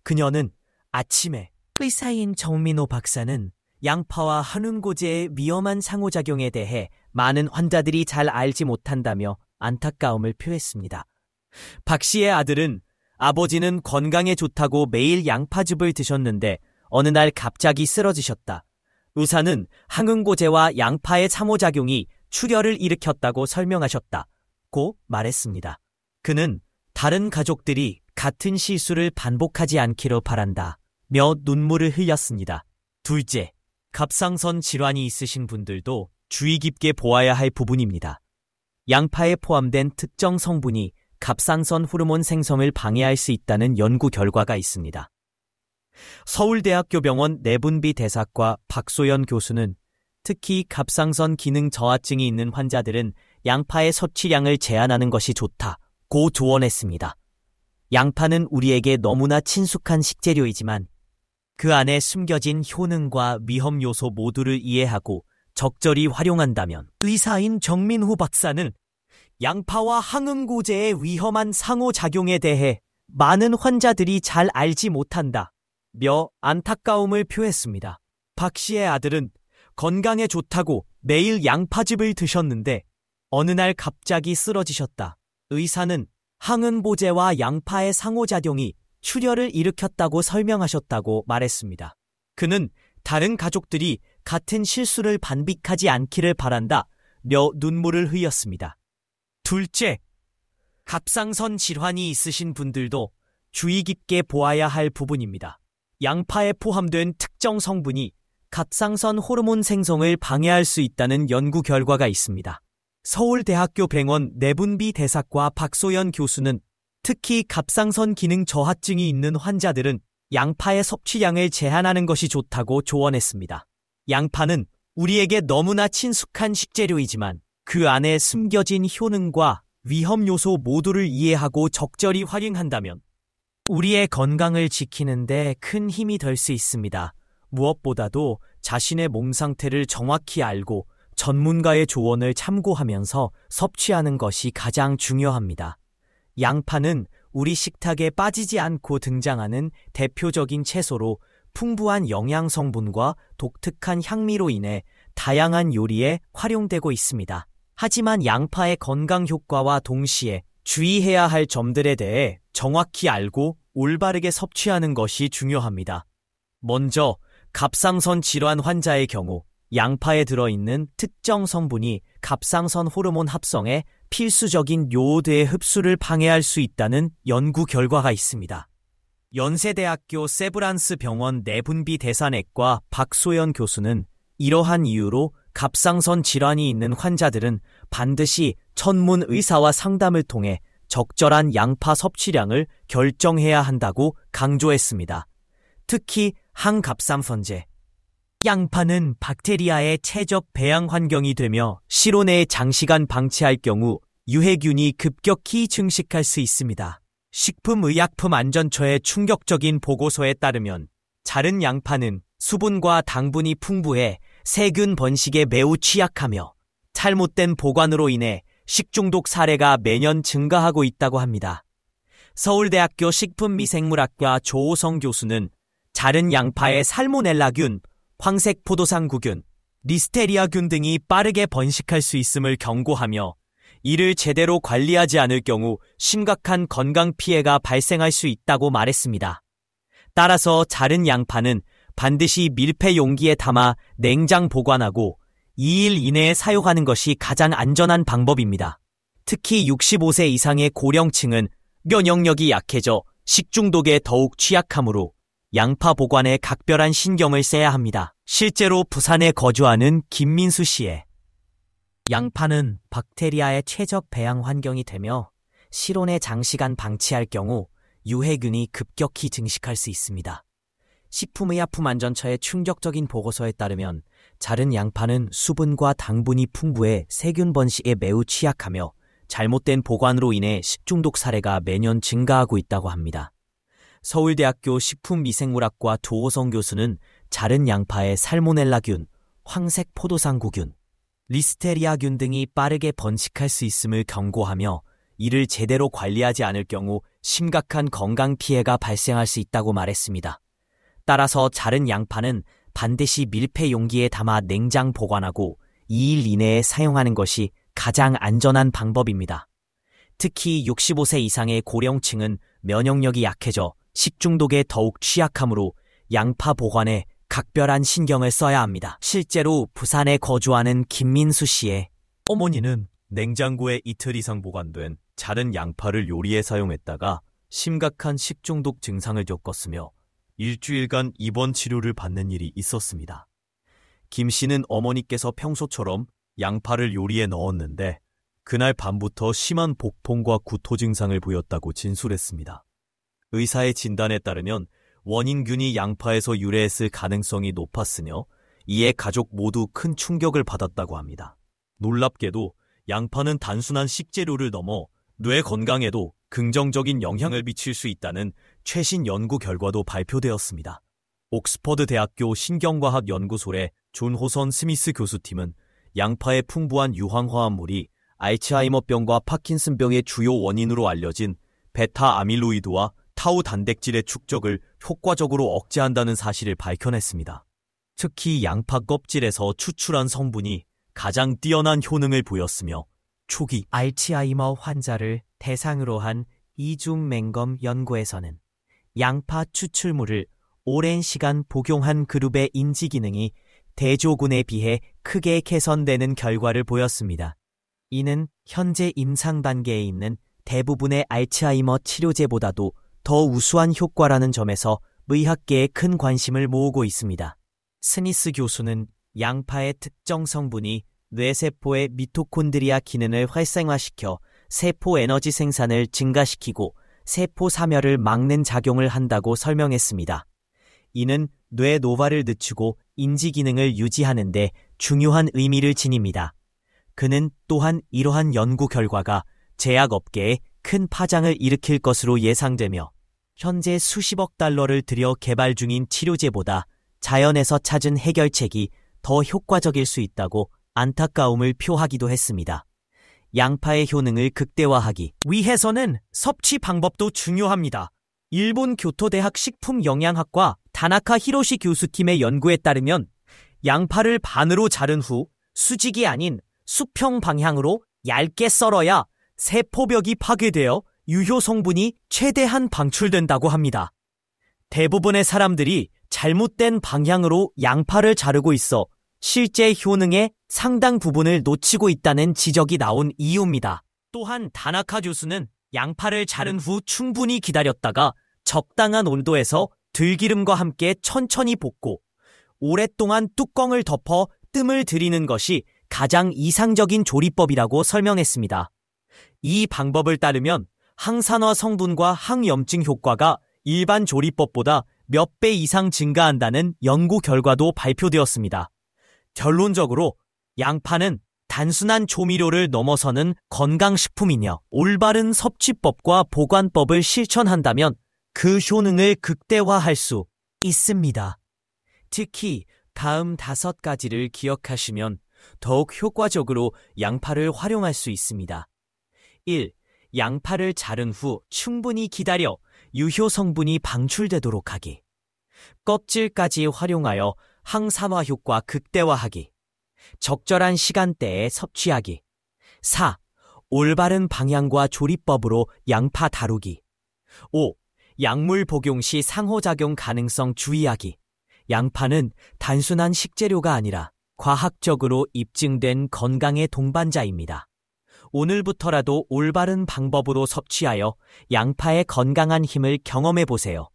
그녀는 아침에 의사인 정민호 박사는 양파와 한운고제의 위험한 상호작용에 대해 많은 환자들이 잘 알지 못한다며 안타까움을 표했습니다. 박 씨의 아들은 아버지는 건강에 좋다고 매일 양파즙을 드셨는데 어느 날 갑자기 쓰러지셨다. 의사는 항응고제와 양파의 상호작용이 출혈을 일으켰다고 설명하셨다고 말했습니다. 그는 다른 가족들이 같은 실수를 반복하지 않기를 바란다 며 눈물을 흘렸습니다. 둘째, 갑상선 질환이 있으신 분들도 주의 깊게 보아야 할 부분입니다. 양파에 포함된 특정 성분이 갑상선 호르몬 생성을 방해할 수 있다는 연구 결과가 있습니다. 서울대학교 병원 내분비 대사과 박소연 교수는 특히 갑상선 기능 저하증이 있는 환자들은 양파의 섭취량을 제한하는 것이 좋다고 조언했습니다. 양파는 우리에게 너무나 친숙한 식재료이지만 그 안에 숨겨진 효능과 위험 요소 모두를 이해하고 적절히 활용한다면 의사인 정민호 박사는 양파와 항응고제의 위험한 상호작용에 대해 많은 환자들이 잘 알지 못한다 며 안타까움을 표했습니다. 박 씨의 아들은 건강에 좋다고 매일 양파즙을 드셨는데 어느 날 갑자기 쓰러지셨다. 의사는 항응고제와 양파의 상호작용이 출혈을 일으켰다고 설명하셨다고 말했습니다. 그는 다른 가족들이 같은 실수를 반복하지 않기를 바란다 며 눈물을 흘렸습니다. 둘째, 갑상선 질환이 있으신 분들도 주의 깊게 보아야 할 부분입니다. 양파에 포함된 특정 성분이 갑상선 호르몬 생성을 방해할 수 있다는 연구 결과가 있습니다. 서울대학교 병원 내분비 대사과 박소연 교수는 특히 갑상선 기능 저하증이 있는 환자들은 양파의 섭취량을 제한하는 것이 좋다고 조언했습니다. 양파는 우리에게 너무나 친숙한 식재료이지만 그 안에 숨겨진 효능과 위험 요소 모두를 이해하고 적절히 활용한다면 우리의 건강을 지키는 데 큰 힘이 될 수 있습니다. 무엇보다도 자신의 몸 상태를 정확히 알고 전문가의 조언을 참고하면서 섭취하는 것이 가장 중요합니다. 양파는 우리 식탁에 빠지지 않고 등장하는 대표적인 채소로 풍부한 영양 성분과 독특한 향미로 인해 다양한 요리에 활용되고 있습니다. 하지만 양파의 건강 효과와 동시에 주의해야 할 점들에 대해 정확히 알고 올바르게 섭취하는 것이 중요합니다. 먼저 갑상선 질환 환자의 경우 양파에 들어있는 특정 성분이 갑상선 호르몬 합성에 필수적인 요오드의 흡수를 방해할 수 있다는 연구 결과가 있습니다. 연세대학교 세브란스 병원 내분비 대사내과 박소연 교수는 이러한 이유로 갑상선 질환이 있는 환자들은 반드시 전문 의사와 상담을 통해 적절한 양파 섭취량을 결정해야 한다고 강조했습니다. 특히 항갑상선제 양파는 박테리아의 최적 배양 환경이 되며 실온에 장시간 방치할 경우 유해균이 급격히 증식할 수 있습니다. 식품의약품안전처의 충격적인 보고서에 따르면 자른 양파는 수분과 당분이 풍부해 세균 번식에 매우 취약하며 잘못된 보관으로 인해 식중독 사례가 매년 증가하고 있다고 합니다. 서울대학교 식품미생물학과 조호성 교수는 자른 양파의 살모넬라균, 황색포도상구균, 리스테리아균 등이 빠르게 번식할 수 있음을 경고하며 이를 제대로 관리하지 않을 경우 심각한 건강 피해가 발생할 수 있다고 말했습니다. 따라서 자른 양파는 반드시 밀폐 용기에 담아 냉장 보관하고 2일 이내에 사용하는 것이 가장 안전한 방법입니다. 특히 65세 이상의 고령층은 면역력이 약해져 식중독에 더욱 취약하므로 양파 보관에 각별한 신경을 써야 합니다. 실제로 부산에 거주하는 김민수 씨의 양파는 박테리아의 최적 배양 환경이 되며 실온에 장시간 방치할 경우 유해균이 급격히 증식할 수 있습니다. 식품의약품안전처의 충격적인 보고서에 따르면 자른 양파는 수분과 당분이 풍부해 세균 번식에 매우 취약하며 잘못된 보관으로 인해 식중독 사례가 매년 증가하고 있다고 합니다. 서울대학교 식품미생물학과 조호성 교수는 자른 양파의 살모넬라균, 황색포도상구균, 리스테리아균 등이 빠르게 번식할 수 있음을 경고하며 이를 제대로 관리하지 않을 경우 심각한 건강 피해가 발생할 수 있다고 말했습니다. 따라서 자른 양파는 반드시 밀폐 용기에 담아 냉장 보관하고 2일 이내에 사용하는 것이 가장 안전한 방법입니다. 특히 65세 이상의 고령층은 면역력이 약해져 식중독에 더욱 취약하므로 양파 보관에 각별한 신경을 써야 합니다. 실제로 부산에 거주하는 김민수 씨의 어머니는 냉장고에 이틀 이상 보관된 자른 양파를 요리에 사용했다가 심각한 식중독 증상을 겪었으며 일주일간 입원 치료를 받는 일이 있었습니다. 김 씨는 어머니께서 평소처럼 양파를 요리에 넣었는데 그날 밤부터 심한 복통과 구토 증상을 보였다고 진술했습니다. 의사의 진단에 따르면 원인균이 양파에서 유래했을 가능성이 높았으며 이에 가족 모두 큰 충격을 받았다고 합니다. 놀랍게도 양파는 단순한 식재료를 넘어 뇌 건강에도 긍정적인 영향을 미칠 수 있다는 최신 연구 결과도 발표되었습니다. 옥스퍼드 대학교 신경과학 연구소의 존호선 스미스 교수팀은 양파의 풍부한 유황화합물이 알츠하이머병과 파킨슨병의 주요 원인으로 알려진 베타 아밀로이드와 타우 단백질의 축적을 효과적으로 억제한다는 사실을 밝혀냈습니다. 특히 양파 껍질에서 추출한 성분이 가장 뛰어난 효능을 보였으며 초기 알츠하이머 환자를 대상으로 한 이중 맹검 연구에서는 양파 추출물을 오랜 시간 복용한 그룹의 인지 기능이 대조군에 비해 크게 개선되는 결과를 보였습니다. 이는 현재 임상 단계에 있는 대부분의 알츠하이머 치료제보다도 더 우수한 효과라는 점에서 의학계에 큰 관심을 모으고 있습니다. 스미스 교수는 양파의 특정 성분이 뇌세포의 미토콘드리아 기능을 활성화시켜 세포 에너지 생산을 증가시키고 세포 사멸을 막는 작용을 한다고 설명했습니다. 이는 뇌 노화를 늦추고 인지 기능을 유지하는 데 중요한 의미를 지닙니다. 그는 또한 이러한 연구 결과가 제약업계에 큰 파장을 일으킬 것으로 예상되며 현재 수십억 달러를 들여 개발 중인 치료제보다 자연에서 찾은 해결책이 더 효과적일 수 있다고 안타까움을 표하기도 했습니다. 양파의 효능을 극대화하기 위해서는 섭취 방법도 중요합니다. 일본 교토대학 식품영양학과 다나카 히로시 교수팀의 연구에 따르면 양파를 반으로 자른 후 수직이 아닌 수평 방향으로 얇게 썰어야 세포벽이 파괴되어 유효 성분이 최대한 방출된다고 합니다. 대부분의 사람들이 잘못된 방향으로 양파를 자르고 있어 실제 효능의 상당 부분을 놓치고 있다는 지적이 나온 이유입니다. 또한 다나카 교수는 양파를 자른 후 충분히 기다렸다가 적당한 온도에서 들기름과 함께 천천히 볶고 오랫동안 뚜껑을 덮어 뜸을 들이는 것이 가장 이상적인 조리법이라고 설명했습니다. 이 방법을 따르면 항산화 성분과 항염증 효과가 일반 조리법보다 몇 배 이상 증가한다는 연구 결과도 발표되었습니다. 결론적으로 양파는 단순한 조미료를 넘어서는 건강식품이며 올바른 섭취법과 보관법을 실천한다면 그 효능을 극대화할 수 있습니다. 특히 다음 5가지를 기억하시면 더욱 효과적으로 양파를 활용할 수 있습니다. 1. 양파를 자른 후 충분히 기다려 유효 성분이 방출되도록 하기. 껍질까지 활용하여 항산화 효과 극대화하기. 적절한 시간대에 섭취하기. 4. 올바른 방향과 조리법으로 양파 다루기. 5. 약물 복용 시 상호작용 가능성 주의하기. 양파는 단순한 식재료가 아니라 과학적으로 입증된 건강의 동반자입니다. 오늘부터라도 올바른 방법으로 섭취하여 양파의 건강한 힘을 경험해보세요.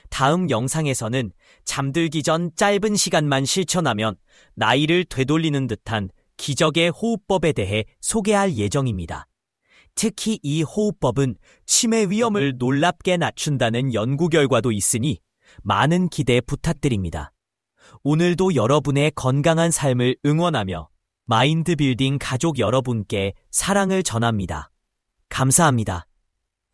다음 영상에서는 잠들기 전 짧은 시간만 실천하면 나이를 되돌리는 듯한 기적의 호흡법에 대해 소개할 예정입니다. 특히 이 호흡법은 치매 위험을 놀랍게 낮춘다는 연구 결과도 있으니 많은 기대 부탁드립니다. 오늘도 여러분의 건강한 삶을 응원하며 마인드 빌딩 가족 여러분께 사랑을 전합니다. 감사합니다.